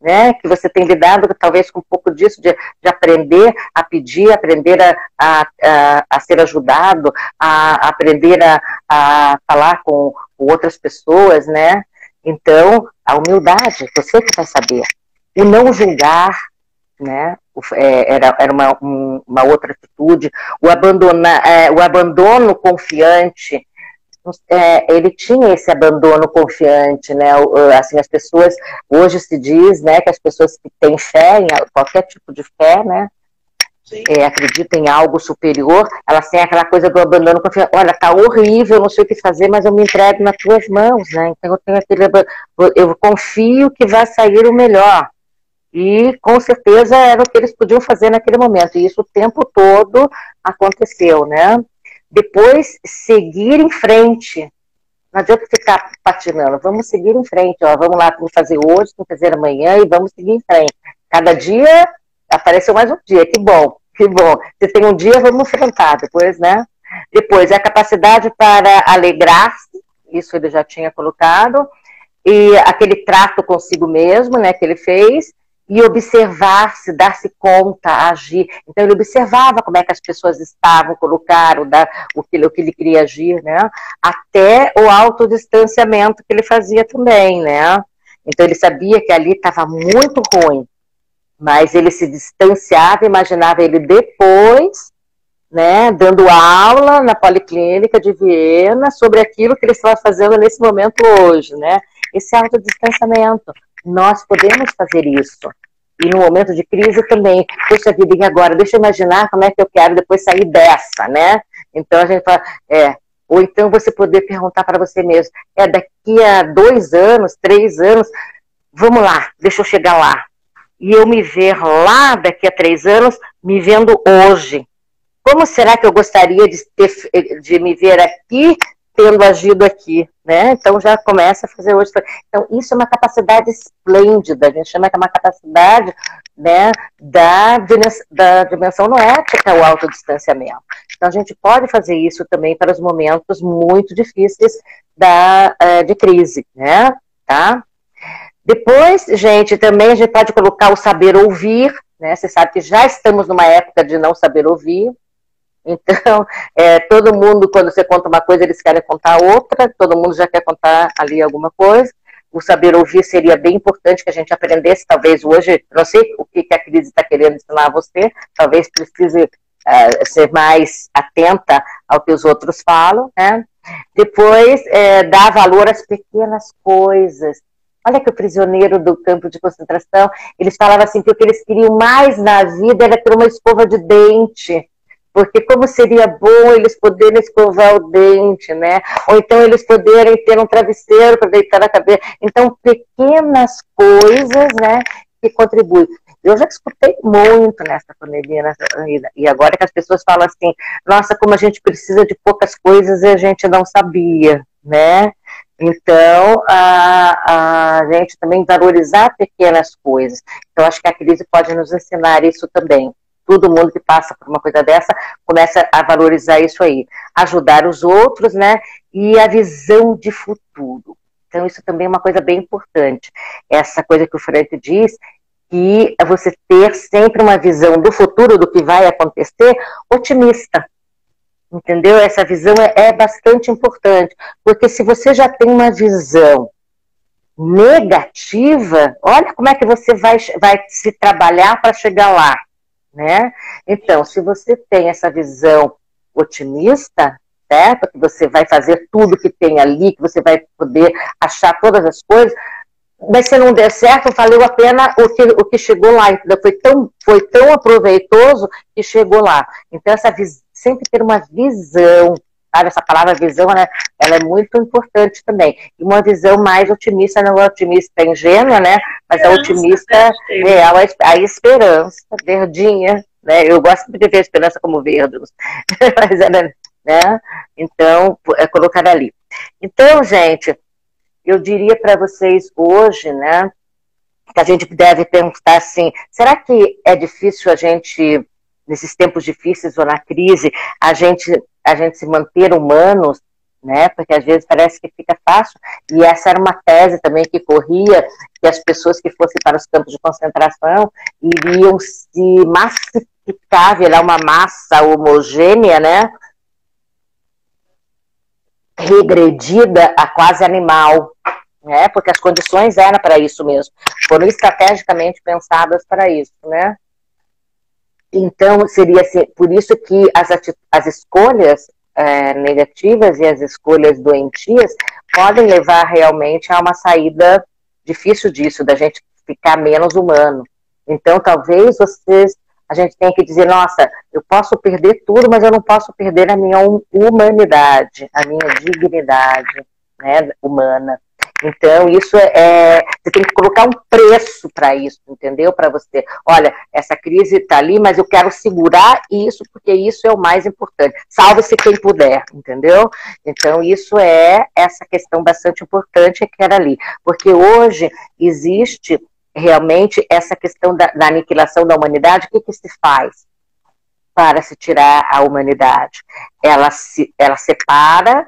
Né, que você tem lidado talvez com um pouco disso, de aprender a pedir, aprender a ser ajudado, a aprender a falar com outras pessoas, né? Então, a humildade, você que vai saber. O não julgar, né? Era uma outra atitude. O abandono confiante. Ele tinha esse abandono confiante, né? Assim, as pessoas, hoje se diz, né, que as pessoas que têm fé, em qualquer tipo de fé, né, acreditam em algo superior, elas têm aquela coisa do abandono confiante. Olha, tá horrível, eu não sei o que fazer, mas eu me entrego nas tuas mãos, né? Então eu confio que vai sair o melhor. E com certeza era o que eles podiam fazer naquele momento. E isso o tempo todo aconteceu, né? Depois, seguir em frente. Não adianta ficar patinando. Vamos seguir em frente. Ó. Vamos lá, vamos fazer hoje, vamos fazer amanhã e vamos seguir em frente. Cada dia apareceu mais um dia. Que bom, que bom. Se tem um dia, vamos enfrentar depois, né? Depois, a capacidade para alegrar-se. Isso ele já tinha colocado. E aquele trato consigo mesmo, né, que ele fez. E observar-se, dar-se conta, agir. Então ele observava como é que as pessoas estavam, colocaram o que ele queria agir, né? Até o autodistanciamento que ele fazia também, né? Então ele sabia que ali estava muito ruim, mas ele se distanciava, imaginava ele depois, né, dando aula na Policlínica de Viena sobre aquilo que ele estava fazendo nesse momento hoje, né? Esse autodistanciamento. Nós podemos fazer isso. E no momento de crise também. Poxa vida, e agora? Deixa eu imaginar como é que eu quero depois sair dessa, né? Então a gente fala, ou então você poder perguntar para você mesmo, daqui a 2 anos, 3 anos, vamos lá, deixa eu chegar lá. E eu me ver lá daqui a 3 anos, me vendo hoje. Como será que eu gostaria de me ver aqui, tendo agido aqui, né? Então já começa a fazer hoje. Então isso é uma capacidade esplêndida, a gente chama que é uma capacidade, né, da dimensão noética, o autodistanciamento. Então a gente pode fazer isso também para os momentos muito difíceis de crise, né? Tá? Depois, gente, também a gente pode colocar o saber ouvir, né? Você sabe que já estamos numa época de não saber ouvir. Então, todo mundo, quando você conta uma coisa, eles querem contar outra, todo mundo já quer contar ali alguma coisa. O saber ouvir seria bem importante que a gente aprendesse, talvez hoje, não sei o que a crise está querendo ensinar a você, talvez precise ser mais atenta ao que os outros falam, né? Depois, dar valor às pequenas coisas. Olha que o prisioneiro do campo de concentração, eles falavam assim que o que eles queriam mais na vida era ter uma escova de dente. Porque como seria bom eles poderem escovar o dente, né? Ou então eles poderem ter um travesseiro para deitar na cabeça. Então, pequenas coisas, né, que contribuem. Eu já escutei muito nessa pandemia, e agora que as pessoas falam assim, nossa, como a gente precisa de poucas coisas e a gente não sabia, né? Então, a gente também valorizar pequenas coisas. Então, acho que a crise pode nos ensinar isso também. Todo mundo que passa por uma coisa dessa começa a valorizar isso aí. Ajudar os outros, né? E a visão de futuro. Então, isso também é uma coisa bem importante. Essa coisa que o Frank diz, que é você ter sempre uma visão do futuro, do que vai acontecer, otimista. Entendeu? Essa visão é bastante importante. Porque se você já tem uma visão negativa, olha como é que você vai se trabalhar para chegar lá. Né? Então, se você tem essa visão otimista, certo? Que você vai fazer tudo que tem ali, que você vai poder achar todas as coisas, mas se não der certo, valeu a pena o que chegou lá. Então, foi tão aproveitoso que chegou lá. Então, sempre ter uma visão, sabe? Essa palavra visão, né? Ela é muito importante também. E uma visão mais otimista, não é otimista ingênua, né? Mas a otimista real, a esperança, verdinha, né? Eu gosto de ver a esperança como verde, mas ela, né? Então, é colocar ali. Então, gente, eu diria para vocês hoje, né, que a gente deve pensar assim, será que é difícil a gente, nesses tempos difíceis ou na crise, a gente se manter humanos, né, porque às vezes parece que fica fácil, e essa era uma tese também que corria, que as pessoas que fossem para os campos de concentração iriam se massificar, virar uma massa homogênea, né, regredida a quase animal, né? Porque as condições eram para isso mesmo, foram estrategicamente pensadas para isso, né? Então, seria assim, por isso que as escolhas negativas e as escolhas doentias podem levar realmente a uma saída difícil disso, da gente ficar menos humano. Então, talvez a gente tenha que dizer, nossa, eu posso perder tudo, mas eu não posso perder a minha humanidade, a minha dignidade, né, humana. Então, isso você tem que colocar um preço para isso, entendeu? Para você, olha, essa crise está ali, mas eu quero segurar isso, porque isso é o mais importante. Salve-se quem puder, entendeu? Então, isso é essa questão bastante importante que era ali. Porque hoje existe realmente essa questão da aniquilação da humanidade. O que se faz para se tirar a humanidade? Ela separa,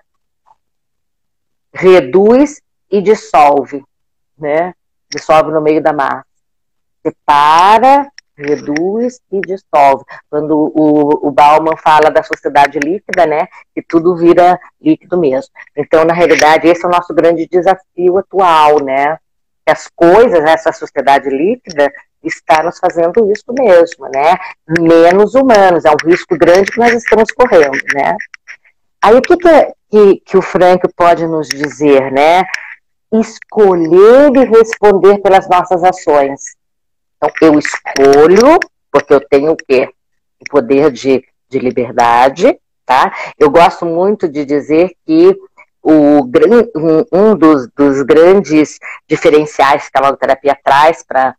reduz e dissolve, né? Dissolve no meio da massa. Separa, reduz e dissolve. Quando o Bauman fala da sociedade líquida, né? Que tudo vira líquido mesmo. Então, na realidade, esse é o nosso grande desafio atual, né? As coisas, essa sociedade líquida, está nos fazendo isso mesmo, né? Menos humanos, é um risco grande que nós estamos correndo, né? Aí o que o Frank pode nos dizer, né? Escolher e responder pelas nossas ações. Então, eu escolho, porque eu tenho o quê? O poder de liberdade, tá? Eu gosto muito de dizer que um dos grandes diferenciais que a logoterapia traz para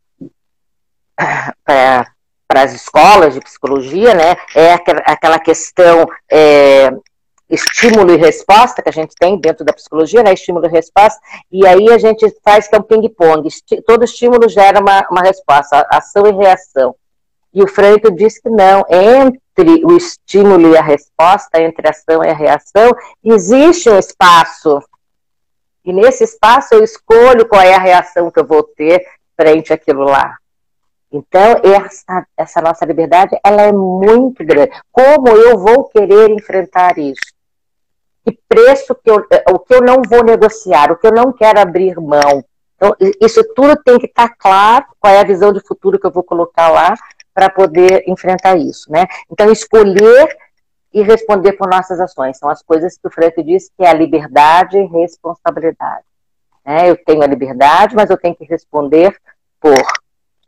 as escolas de psicologia, né, é aquela questão estímulo e resposta que a gente tem dentro da psicologia, né, estímulo e resposta, e aí a gente faz que é um ping-pong, todo estímulo gera uma resposta, ação e reação. E o Freud diz que não, entre o estímulo e a resposta, entre a ação e a reação, existe um espaço. E nesse espaço eu escolho qual é a reação que eu vou ter frente àquilo lá. Então, essa nossa liberdade, ela é muito grande. Como eu vou querer enfrentar isso? Que preço o que eu não vou negociar, o que eu não quero abrir mão. Então, isso tudo tem que estar claro, qual é a visão de futuro que eu vou colocar lá, para poder enfrentar isso, né? Então, escolher e responder por nossas ações. São as coisas que o Frank diz que é a liberdade e responsabilidade. Né? Eu tenho a liberdade, mas eu tenho que responder por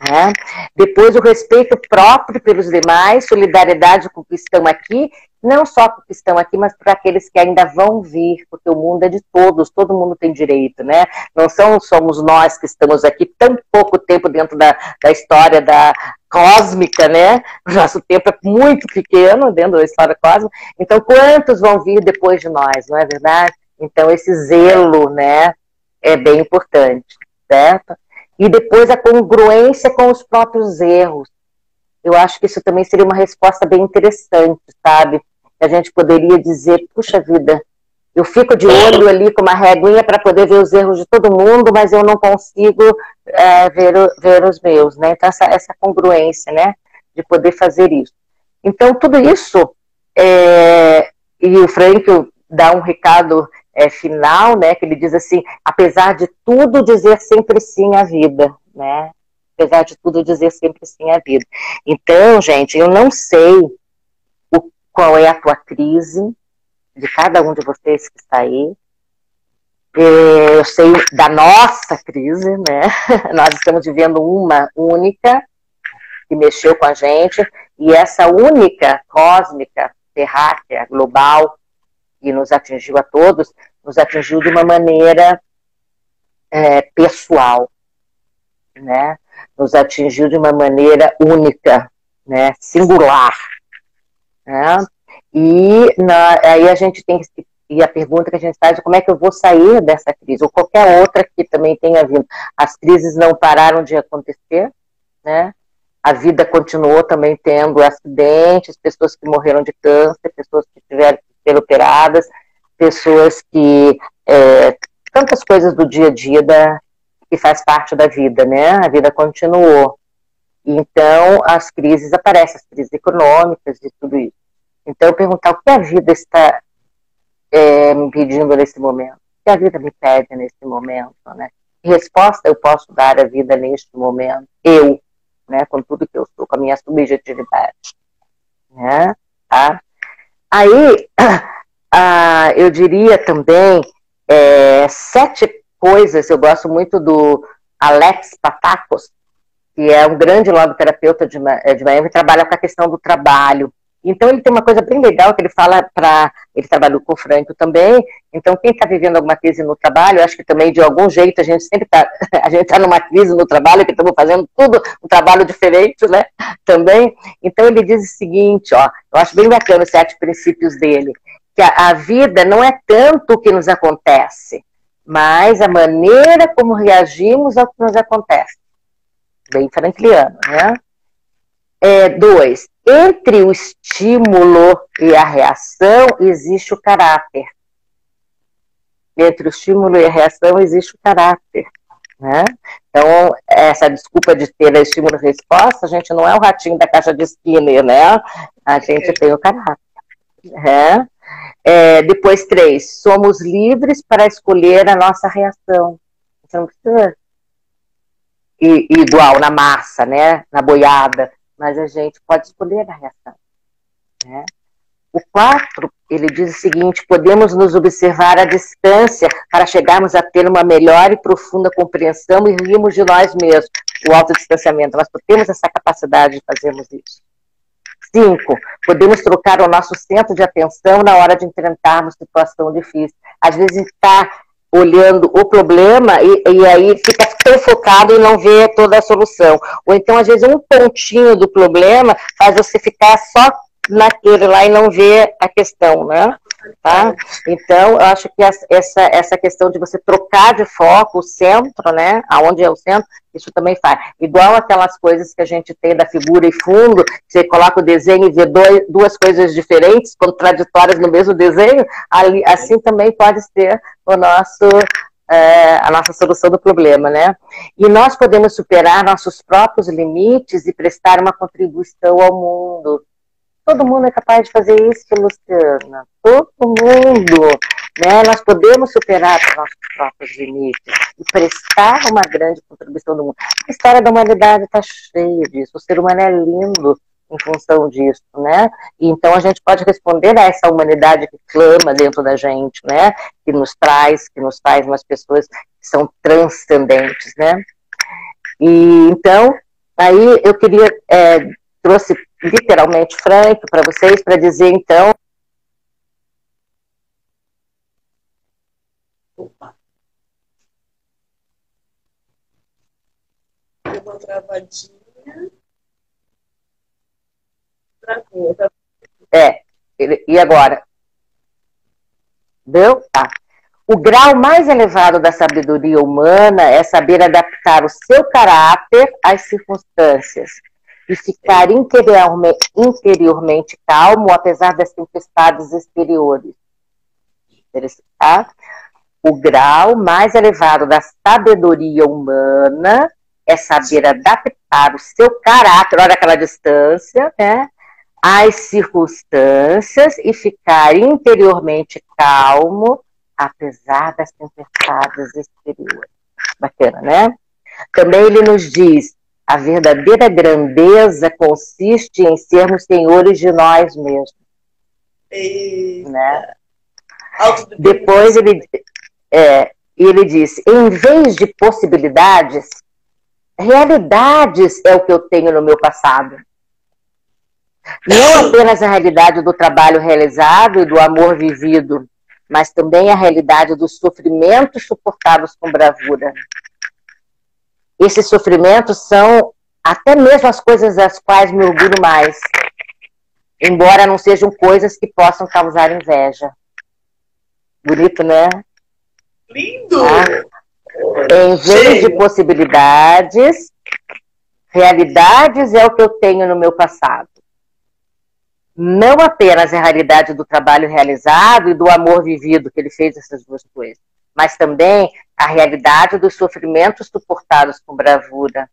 né? Depois, o respeito próprio pelos demais, solidariedade com os que estão aqui, não só com os que estão aqui, mas para aqueles que ainda vão vir, porque o mundo é de todos, todo mundo tem direito, né? Não somos nós que estamos aqui tão pouco tempo dentro da história da cósmica, né? O nosso tempo é muito pequeno dentro da história cósmica, então quantos vão vir depois de nós, não é verdade? Então esse zelo, né, é bem importante, certo? E depois a congruência com os próprios erros. Eu acho que isso também seria uma resposta bem interessante, sabe? A gente poderia dizer, puxa vida, eu fico de olho ali com uma réguinha para poder ver os erros de todo mundo, mas eu não consigo ver os meus, né? Então essa congruência, né? De poder fazer isso. Então tudo isso, e o Frank dá um recado final, né? Que ele diz assim, apesar de tudo, dizer sempre sim à vida, né? Apesar de tudo, dizer sempre sim à vida. Então, gente, eu não sei qual é a tua crise, de cada um de vocês que está aí. Eu sei da nossa crise, né? Nós estamos vivendo uma única que mexeu com a gente, e essa única, cósmica, terráquea, global, que nos atingiu a todos, nos atingiu de uma maneira pessoal, né? Nos atingiu de uma maneira única, né? Singular, né? E aí a gente tem que, e a pergunta que a gente faz é como é que eu vou sair dessa crise, ou qualquer outra que também tenha vindo. As crises não pararam de acontecer, né? A vida continuou também tendo acidentes, pessoas que morreram de câncer, pessoas que tiveram que ser operadas, pessoas que... tantas coisas do dia a dia que faz parte da vida, né? A vida continuou. Então, as crises aparecem, as crises econômicas e tudo isso. Então, perguntar o que a vida está me pedindo nesse momento, o que a vida me pede nesse momento, né? Que resposta eu posso dar à vida neste momento? Eu, né? Com tudo que eu sou, com a minha subjetividade, né? Tá? Aí, eu diria também 7 coisas. Eu gosto muito do Alex Patakos, que é um grande logoterapeuta de Miami, que trabalha com a questão do trabalho. Então ele tem uma coisa bem legal que ele fala ele trabalhou com o Franco também. Então quem está vivendo alguma crise no trabalho, eu acho que também de algum jeito a gente sempre a gente está numa crise no trabalho, que estamos fazendo tudo um trabalho diferente, né? Também. Então ele diz o seguinte, ó, eu acho bem bacana os 7 princípios dele, que a vida não é tanto o que nos acontece, mas a maneira como reagimos ao que nos acontece. Bem frankliano, né? 2, entre o estímulo e a reação existe o caráter. Entre o estímulo e a reação existe o caráter, né? Então, essa desculpa de ter estímulo e resposta, a gente não é o ratinho da caixa de Skinner, né? A gente tem o caráter. Né? Depois 3, somos livres para escolher a nossa reação. Você não precisa igual na massa, né? Na boiada, mas a gente pode escolher a reação, né? O 4, ele diz o seguinte, podemos nos observar à distância para chegarmos a ter uma melhor e profunda compreensão e rirmos de nós mesmos, o autodistanciamento. Nós temos essa capacidade de fazermos isso. 5, podemos trocar o nosso centro de atenção na hora de enfrentarmos situação difícil. Às vezes a gente está olhando o problema e aí fica tão focado e não vê toda a solução. Ou então, às vezes, um pontinho do problema faz você ficar só naquele lá e não ver a questão, né? Tá? Então, eu acho que essa questão de você trocar de foco o centro, né? Aonde é o centro, isso também faz. Igual aquelas coisas que a gente tem da figura e fundo, você coloca o desenho e vê duas coisas diferentes, contraditórias no mesmo desenho, assim também pode ser a nossa solução do problema, né? E nós podemos superar nossos próprios limites e prestar uma contribuição ao mundo. Todo mundo é capaz de fazer isso, Luciana. Todo mundo. Né? Nós podemos superar os nossos próprios limites e prestar uma grande contribuição no mundo. A história da humanidade está cheia disso. O ser humano é lindo em função disso, né? E então a gente pode responder a essa humanidade que clama dentro da gente, né? Que nos faz umas pessoas que são transcendentes, né? E então Aí eu queria, trouxe literalmente Frank para vocês, para dizer então. Opa. Deu uma travadinha. Travou. E agora? Deu? Tá. O grau mais elevado da sabedoria humana é saber adaptar o seu caráter às circunstâncias e ficar interiormente calmo, apesar das tempestades exteriores. Tá? O grau mais elevado da sabedoria humana é saber adaptar o seu caráter, olha aquela distância, né, às circunstâncias e ficar interiormente calmo, apesar das tempestades exteriores. Bacana, né? Também ele nos diz: a verdadeira grandeza consiste em sermos senhores de nós mesmos. Né? Depois ele diz: em vez de possibilidades, realidades é o que eu tenho no meu passado. Não apenas a realidade do trabalho realizado e do amor vivido, mas também a realidade dos sofrimentos suportados com bravura. Esses sofrimentos são até mesmo as coisas das quais me orgulho mais, embora não sejam coisas que possam causar inveja. Bonito, né? Lindo! Em vez de possibilidades, realidades é o que eu tenho no meu passado. Não apenas a realidade do trabalho realizado e do amor vivido, que ele fez essas duas coisas, mas também a realidade dos sofrimentos suportados com bravura.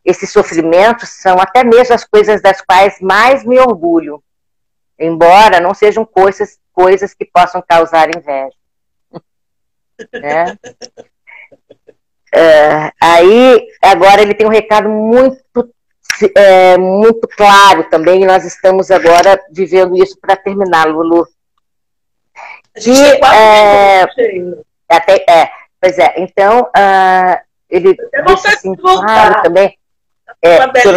Esses sofrimentos são até mesmo as coisas das quais mais me orgulho, embora não sejam coisas que possam causar inveja. Né? Aí, agora ele tem um recado muito claro também, e nós estamos agora vivendo isso para terminar, Lulu. A gente tem 4 minutos. Pois é, então ele deixa assim claro também que o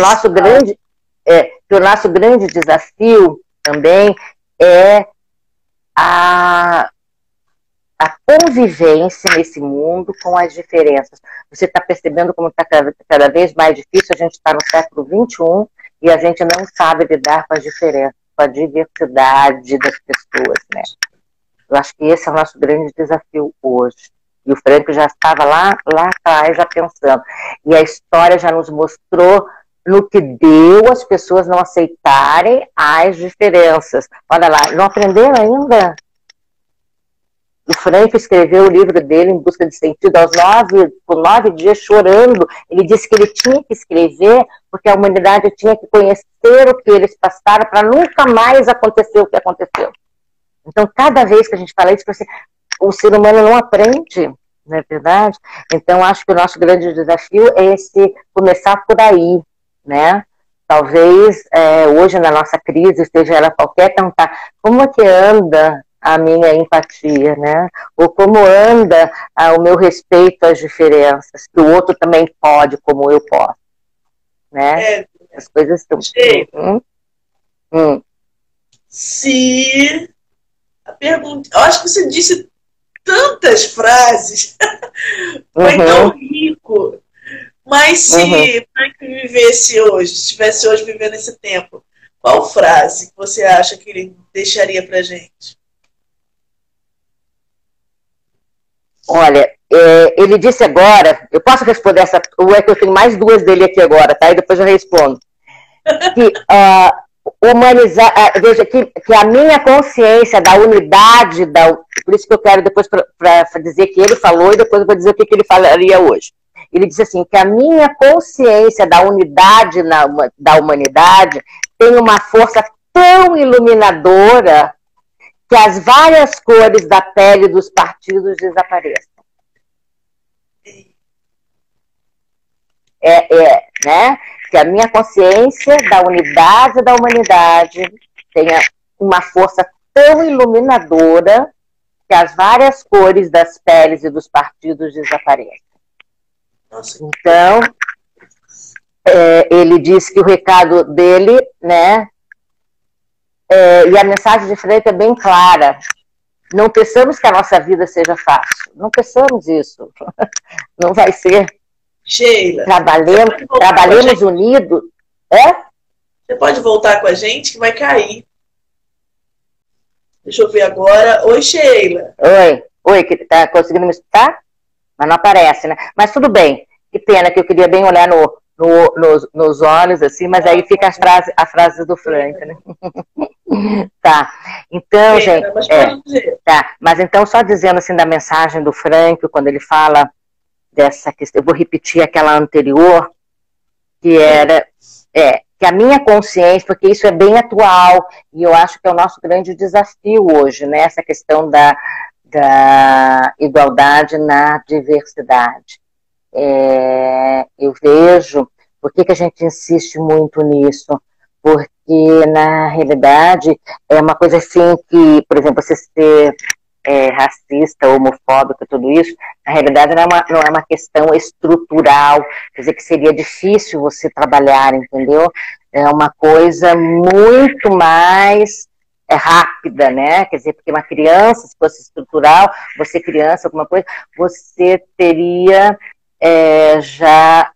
nosso grande desafio também é a convivência nesse mundo com as diferenças. Você está percebendo como está cada vez mais difícil? A gente está no século XXI e a gente não sabe lidar com as diferenças, com a diversidade das pessoas, né? Eu acho que esse é o nosso grande desafio hoje. E o Frank já estava lá atrás já pensando. E a história já nos mostrou no que deu as pessoas não aceitarem as diferenças. Olha lá, não aprenderam ainda? O Frank escreveu o livro dele, Em Busca de Sentido, por 9 dias chorando. Ele disse que ele tinha que escrever porque a humanidade tinha que conhecer o que eles passaram para nunca mais acontecer o que aconteceu. Então, cada vez que a gente fala isso, o ser humano não aprende, não é verdade? Então, acho que o nosso grande desafio é começar por aí, né? Talvez hoje na nossa crise, seja ela qualquer, perguntar como é que anda a minha empatia, né? Ou como anda o meu respeito às diferenças, que o outro também pode, como eu posso, né? As coisas estão... Se a pergunta... Eu acho que você disse tantas frases, foi tão rico, mas se Frank vivesse hoje, estivesse hoje vivendo esse tempo, qual frase que você acha que ele deixaria pra gente? Olha, ele disse agora, eu posso responder essa, ou é que eu tenho mais duas dele aqui agora, tá? E depois eu respondo. Que humanizar, veja, que a minha consciência da unidade, por isso que eu quero depois para dizer que ele falou e depois eu vou dizer o que ele falaria hoje. Ele disse assim, que a minha consciência da unidade da humanidade tem uma força tão iluminadora que as várias cores da pele dos partidos desapareçam. Né? Que a minha consciência da unidade da humanidade tenha uma força tão iluminadora que as várias cores das peles e dos partidos desapareçam. Então, ele diz que o recado dele, né, e a mensagem de Frank é bem clara. Não pensamos que a nossa vida seja fácil. Não pensamos isso. Não vai ser. Sheila, trabalhemos unidos. Você pode voltar com a gente que vai cair. Deixa eu ver agora. Oi, Sheila. Oi, que tá conseguindo me escutar? Mas não aparece, né? Mas tudo bem. Que pena que eu queria bem olhar nos olhos, assim, mas aí fica a frase do Frank, né? Tá. Então, gente. Mas pode dizer. Tá. Mas então, só dizendo assim da mensagem do Frank, quando ele fala dessa questão, eu vou repetir aquela anterior, que era que a minha consciência, porque isso é bem atual, e eu acho que é o nosso grande desafio hoje, né? Essa questão da igualdade na diversidade. Eu vejo, por que a gente insiste muito nisso? Porque, na realidade, é uma coisa assim que, por exemplo, você ser racista, homofóbico, tudo isso, na realidade não é uma questão estrutural, quer dizer que seria difícil você trabalhar, entendeu? É uma coisa muito mais rápida, né? Quer dizer, porque uma criança, se fosse estrutural, você criança, alguma coisa, você teria já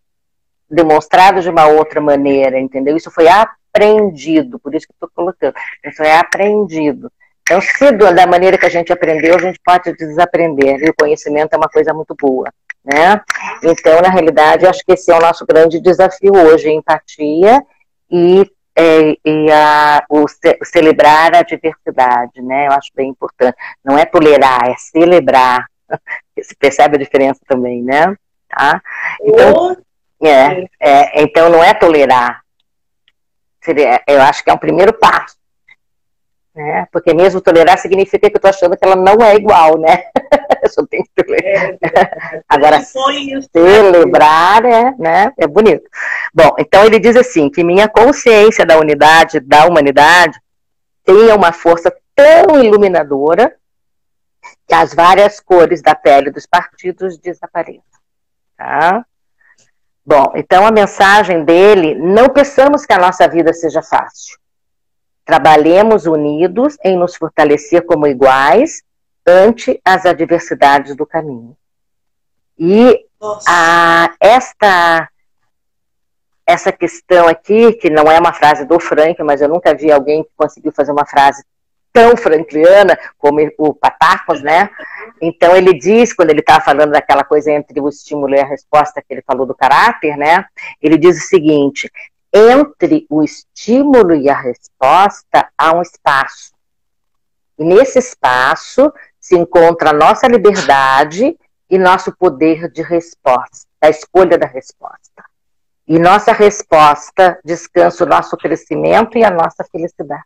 demonstrado de uma outra maneira, entendeu? Isso foi aprendido, por isso que eu estou colocando, isso é aprendido. Então, se da maneira que a gente aprendeu, a gente pode desaprender, e o conhecimento é uma coisa muito boa, né? Então, na realidade, eu acho que esse é o nosso grande desafio hoje, a empatia e celebrar a diversidade, né? Eu acho bem importante. Não é tolerar, é celebrar. Você percebe a diferença também, né? Tá? Então, então não é tolerar. Eu acho que é um primeiro passo. Né? Porque mesmo tolerar significa que eu estou achando que ela não é igual, né? Eu só tenho que tolerar. Agora, celebrar né? É bonito. Bom, então ele diz assim, que minha consciência da unidade, da humanidade, tenha uma força tão iluminadora que as várias cores da pele dos partidos desapareçam. Tá? Bom, então a mensagem dele, não pensamos que a nossa vida seja fácil. Trabalhemos unidos em nos fortalecer como iguais ante as adversidades do caminho. E essa questão aqui, que não é uma frase do Frank, mas eu nunca vi alguém que conseguiu fazer uma frase tão frankliana como o Patacos, né? Então ele diz, quando ele estava falando daquela coisa entre o estímulo e a resposta que ele falou do caráter, né? Ele diz o seguinte: entre o estímulo e a resposta há um espaço. E nesse espaço se encontra a nossa liberdade e nosso poder de resposta, da escolha da resposta. E nossa resposta descansa o nosso crescimento e a nossa felicidade.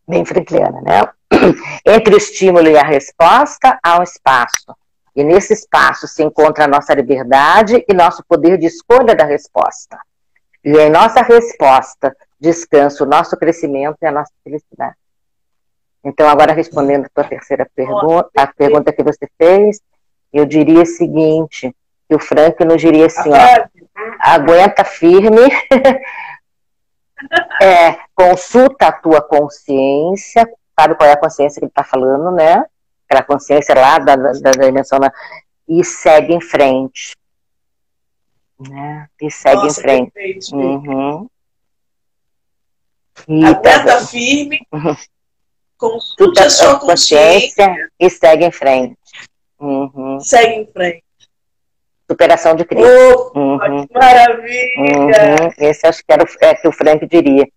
Bem frankliana, né? Entre o estímulo e a resposta há um espaço. E nesse espaço se encontra a nossa liberdade e nosso poder de escolha da resposta. E em nossa resposta descansa o nosso crescimento e a nossa felicidade. Então, agora respondendo a tua terceira pergunta, a pergunta que você fez, eu diria o seguinte, que o Frank nos diria assim, aguenta firme, consulta a tua consciência, sabe qual é a consciência que ele está falando, né? Aquela consciência lá da dimensão, e segue em frente. Né? E segue em frente. Perfeito, uhum. Aguenta firme, consulte a sua consciência e segue em frente. Uhum. Segue em frente. Superação de crise. Que maravilha! Esse acho que é que o Frank diria.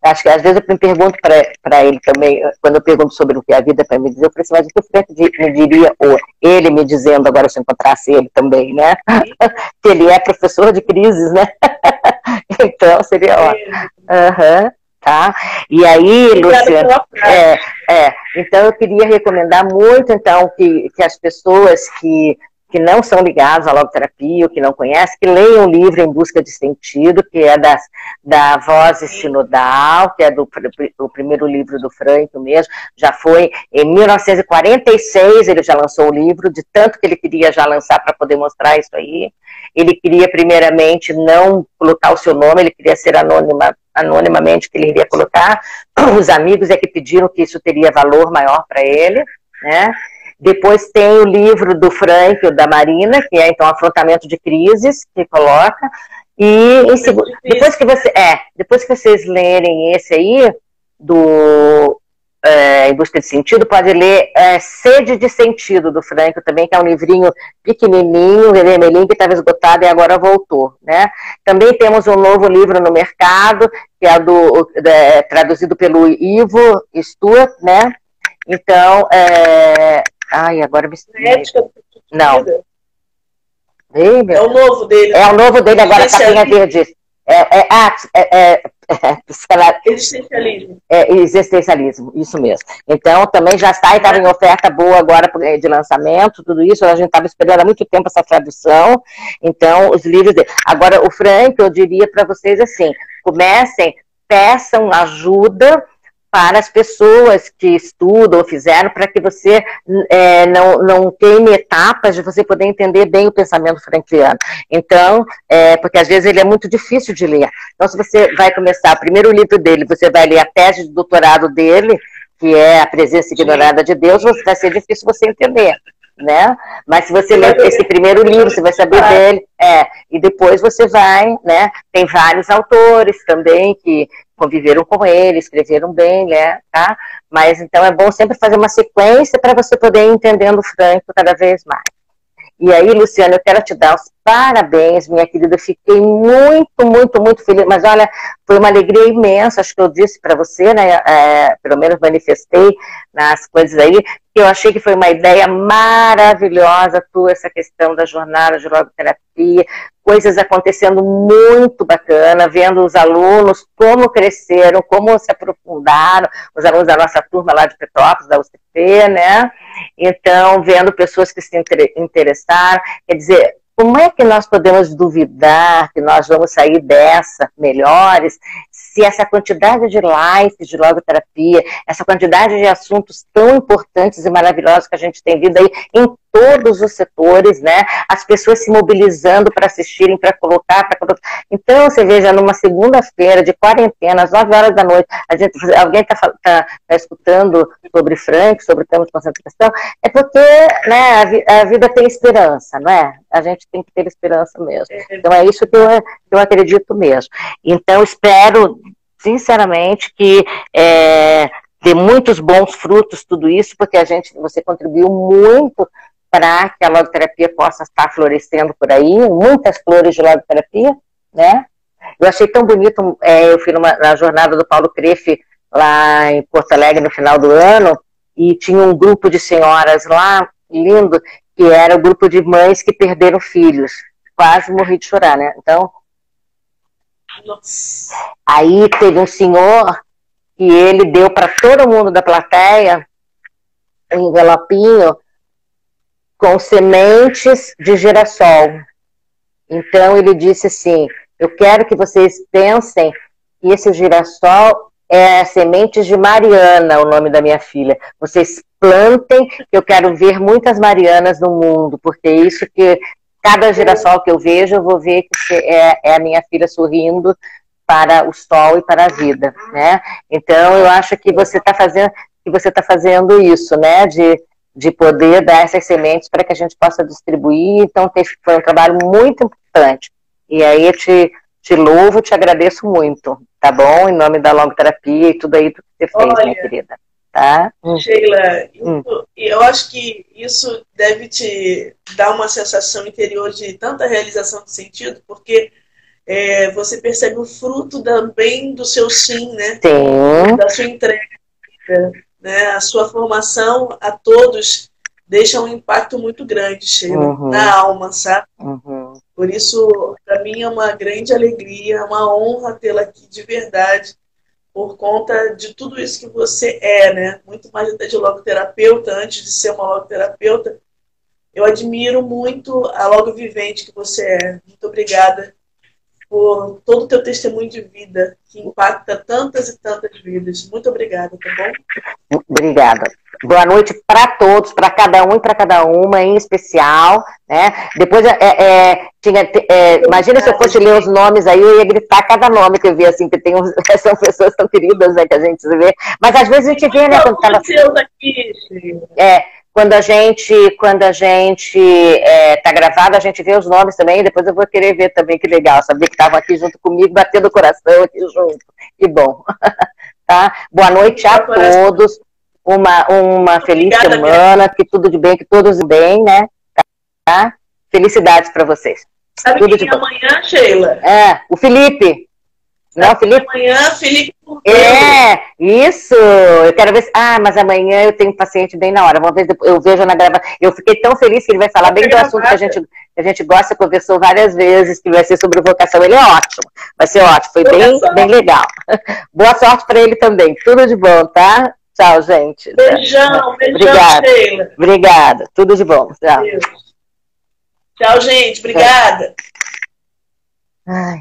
Acho que às vezes eu me pergunto para ele também, quando eu pergunto sobre o que é a vida para me dizer, eu falei assim, mas o que o Frank me diria, ou ele me dizendo, agora se eu encontrasse ele também, né? Que ele é professor de crises, né? Então seria ótimo. Tá? E aí, Luciana, então eu queria recomendar muito, então, que as pessoas que que não são ligados à logoterapia, ou que não conhecem, que leiam o livro Em Busca de Sentido, que é da Voz Sinodal, que é o primeiro livro do Franco mesmo. Já foi em 1946, ele já lançou o livro, de tanto que ele queria já lançar para poder mostrar isso aí. Ele queria, primeiramente, não colocar o seu nome, ele queria ser anonimamente, que ele iria colocar. Os amigos é que pediram que isso teria valor maior para ele, né? Depois tem o livro do Franco, da Marina, que é, então, Afrontamento de Crises, que coloca. E depois que vocês lerem esse aí, Em Busca de Sentido, pode ler Sede de Sentido, do Franco também, que é um livrinho pequenininho, vermelhinho, que estava esgotado e agora voltou, né? Também temos um novo livro no mercado, que é traduzido pelo Ivo Stuart, né? Então, agora me Ética do Não. É o novo dele. É o novo dele agora, capinha verde. Existencialismo. Existencialismo, isso mesmo. Então, também já está e estava em oferta boa agora de lançamento, tudo isso. A gente estava esperando há muito tempo essa tradução. Então, os livros dele. Agora, o Frank, eu diria para vocês assim: comecem, peçam ajuda para as pessoas que estudam ou fizeram, para que você não queime etapas de você poder entender bem o pensamento franquiano. Então, porque às vezes ele é muito difícil de ler. Então, se você vai começar o primeiro livro dele, você vai ler a tese de doutorado dele, que é A Presença Ignorada de Deus, vai ser difícil você entender, né? Mas se você ler esse primeiro livro, você vai saber dele, e depois você vai, né? Tem vários autores também que conviveram com ele, escreveram bem, né? Tá? Mas então é bom sempre fazer uma sequência para você poder ir entendendo o Franco cada vez mais. E aí, Luciana, eu quero te dar os parabéns, minha querida. Fiquei muito, muito, muito feliz. Mas olha, foi uma alegria imensa. Acho que eu disse para você, né? Pelo menos manifestei nas coisas aí, que eu achei que foi uma ideia maravilhosa tua, essa questão da jornada de logoterapia, coisas acontecendo muito bacana, vendo os alunos como cresceram, como se aprofundaram, os alunos da nossa turma lá de Petrópolis, da UCP, né? Então, vendo pessoas que se interessaram, quer dizer, como é que nós podemos duvidar que nós vamos sair dessa melhores se essa quantidade de lives de logoterapia, essa quantidade de assuntos tão importantes e maravilhosos que a gente tem vindo aí em todos os setores, né? As pessoas se mobilizando para assistirem, para colocar. Então, você veja, numa segunda-feira de quarentena, às 9 horas da noite, alguém está escutando sobre Frank, sobre o tema de concentração, é porque, né, a vida tem esperança, não é? A gente tem que ter esperança mesmo. Então, é isso que eu acredito mesmo. Então, espero, sinceramente, que dê muitos bons frutos tudo isso, porque você contribuiu muito para que a logoterapia possa estar florescendo por aí, muitas flores de logoterapia, né? Eu achei tão bonito, eu fui na jornada do Paulo Crefe, lá em Porto Alegre, no final do ano, e tinha um grupo de senhoras lá, lindo, que era o grupo de mães que perderam filhos. Quase morri de chorar, né? Então, nossa. Aí teve um senhor que ele deu para todo mundo da plateia um envelopinho com sementes de girassol. Então ele disse assim: eu quero que vocês pensem que esse girassol é sementes de Mariana, o nome da minha filha. Vocês plantem, que eu quero ver muitas Marianas no mundo, porque é isso que cada girassol que eu vejo, eu vou ver que é a minha filha sorrindo para o sol e para a vida, né? Então eu acho que você está fazendo isso, né? De poder dar essas sementes para que a gente possa distribuir. Então foi um trabalho muito importante. E aí eu te louvo, te agradeço muito, tá bom? Em nome da logoterapia e tudo aí que você fez, minha querida. Tá? Sheila, eu acho que isso deve te dar uma sensação interior de tanta realização de sentido, porque você percebe o fruto também do seu sim, né? Sim. Da sua entrega, né? A sua formação a todos deixa um impacto muito grande, Sheila, na alma, sabe? Por isso, para mim é uma grande alegria, uma honra tê-la aqui de verdade, por conta de tudo isso que você né? Muito mais até de logoterapeuta, antes de ser uma logoterapeuta, Eu admiro muito a Logo Vivente que você é. Muito obrigada por todo o teu testemunho de vida, que impacta tantas e tantas vidas. Muito obrigada, tá bom? Obrigada. Boa noite para todos, para cada um e para cada uma, em especial, né? Depois, imagina se eu fosse ler os nomes aí, eu ia gritar cada nome que eu vi, assim, porque são pessoas tão queridas, né, que a gente vê. Mas às vezes a gente vê, né, quando a gente tá gravado, a gente vê os nomes também, depois eu vou querer ver também, que legal, saber que estavam aqui junto comigo, batendo o coração aqui junto. Que bom. Tá? Boa noite a todos. Uma feliz semana, que tudo de bem, que todos bem, né? Tá? Felicidades para vocês. Sabe tudo de bom. Amanhã, Sheila? O Felipe. Não, Felipe? Amanhã, Felipe. Isso. Eu quero ver. Mas amanhã eu tenho um paciente bem na hora. Vamos ver, eu vejo na gravação. Eu fiquei tão feliz que ele vai falar bem do assunto que a gente gosta, conversou várias vezes, que vai ser sobre vocação. Ele é ótimo. Vai ser ótimo. Foi bem legal. Boa sorte para ele também. Tudo de bom, tá? Tchau, gente. Beijão, obrigada. Sheila. Obrigada. Tudo de bom. Tchau. Tchau, gente. Obrigada. Ai.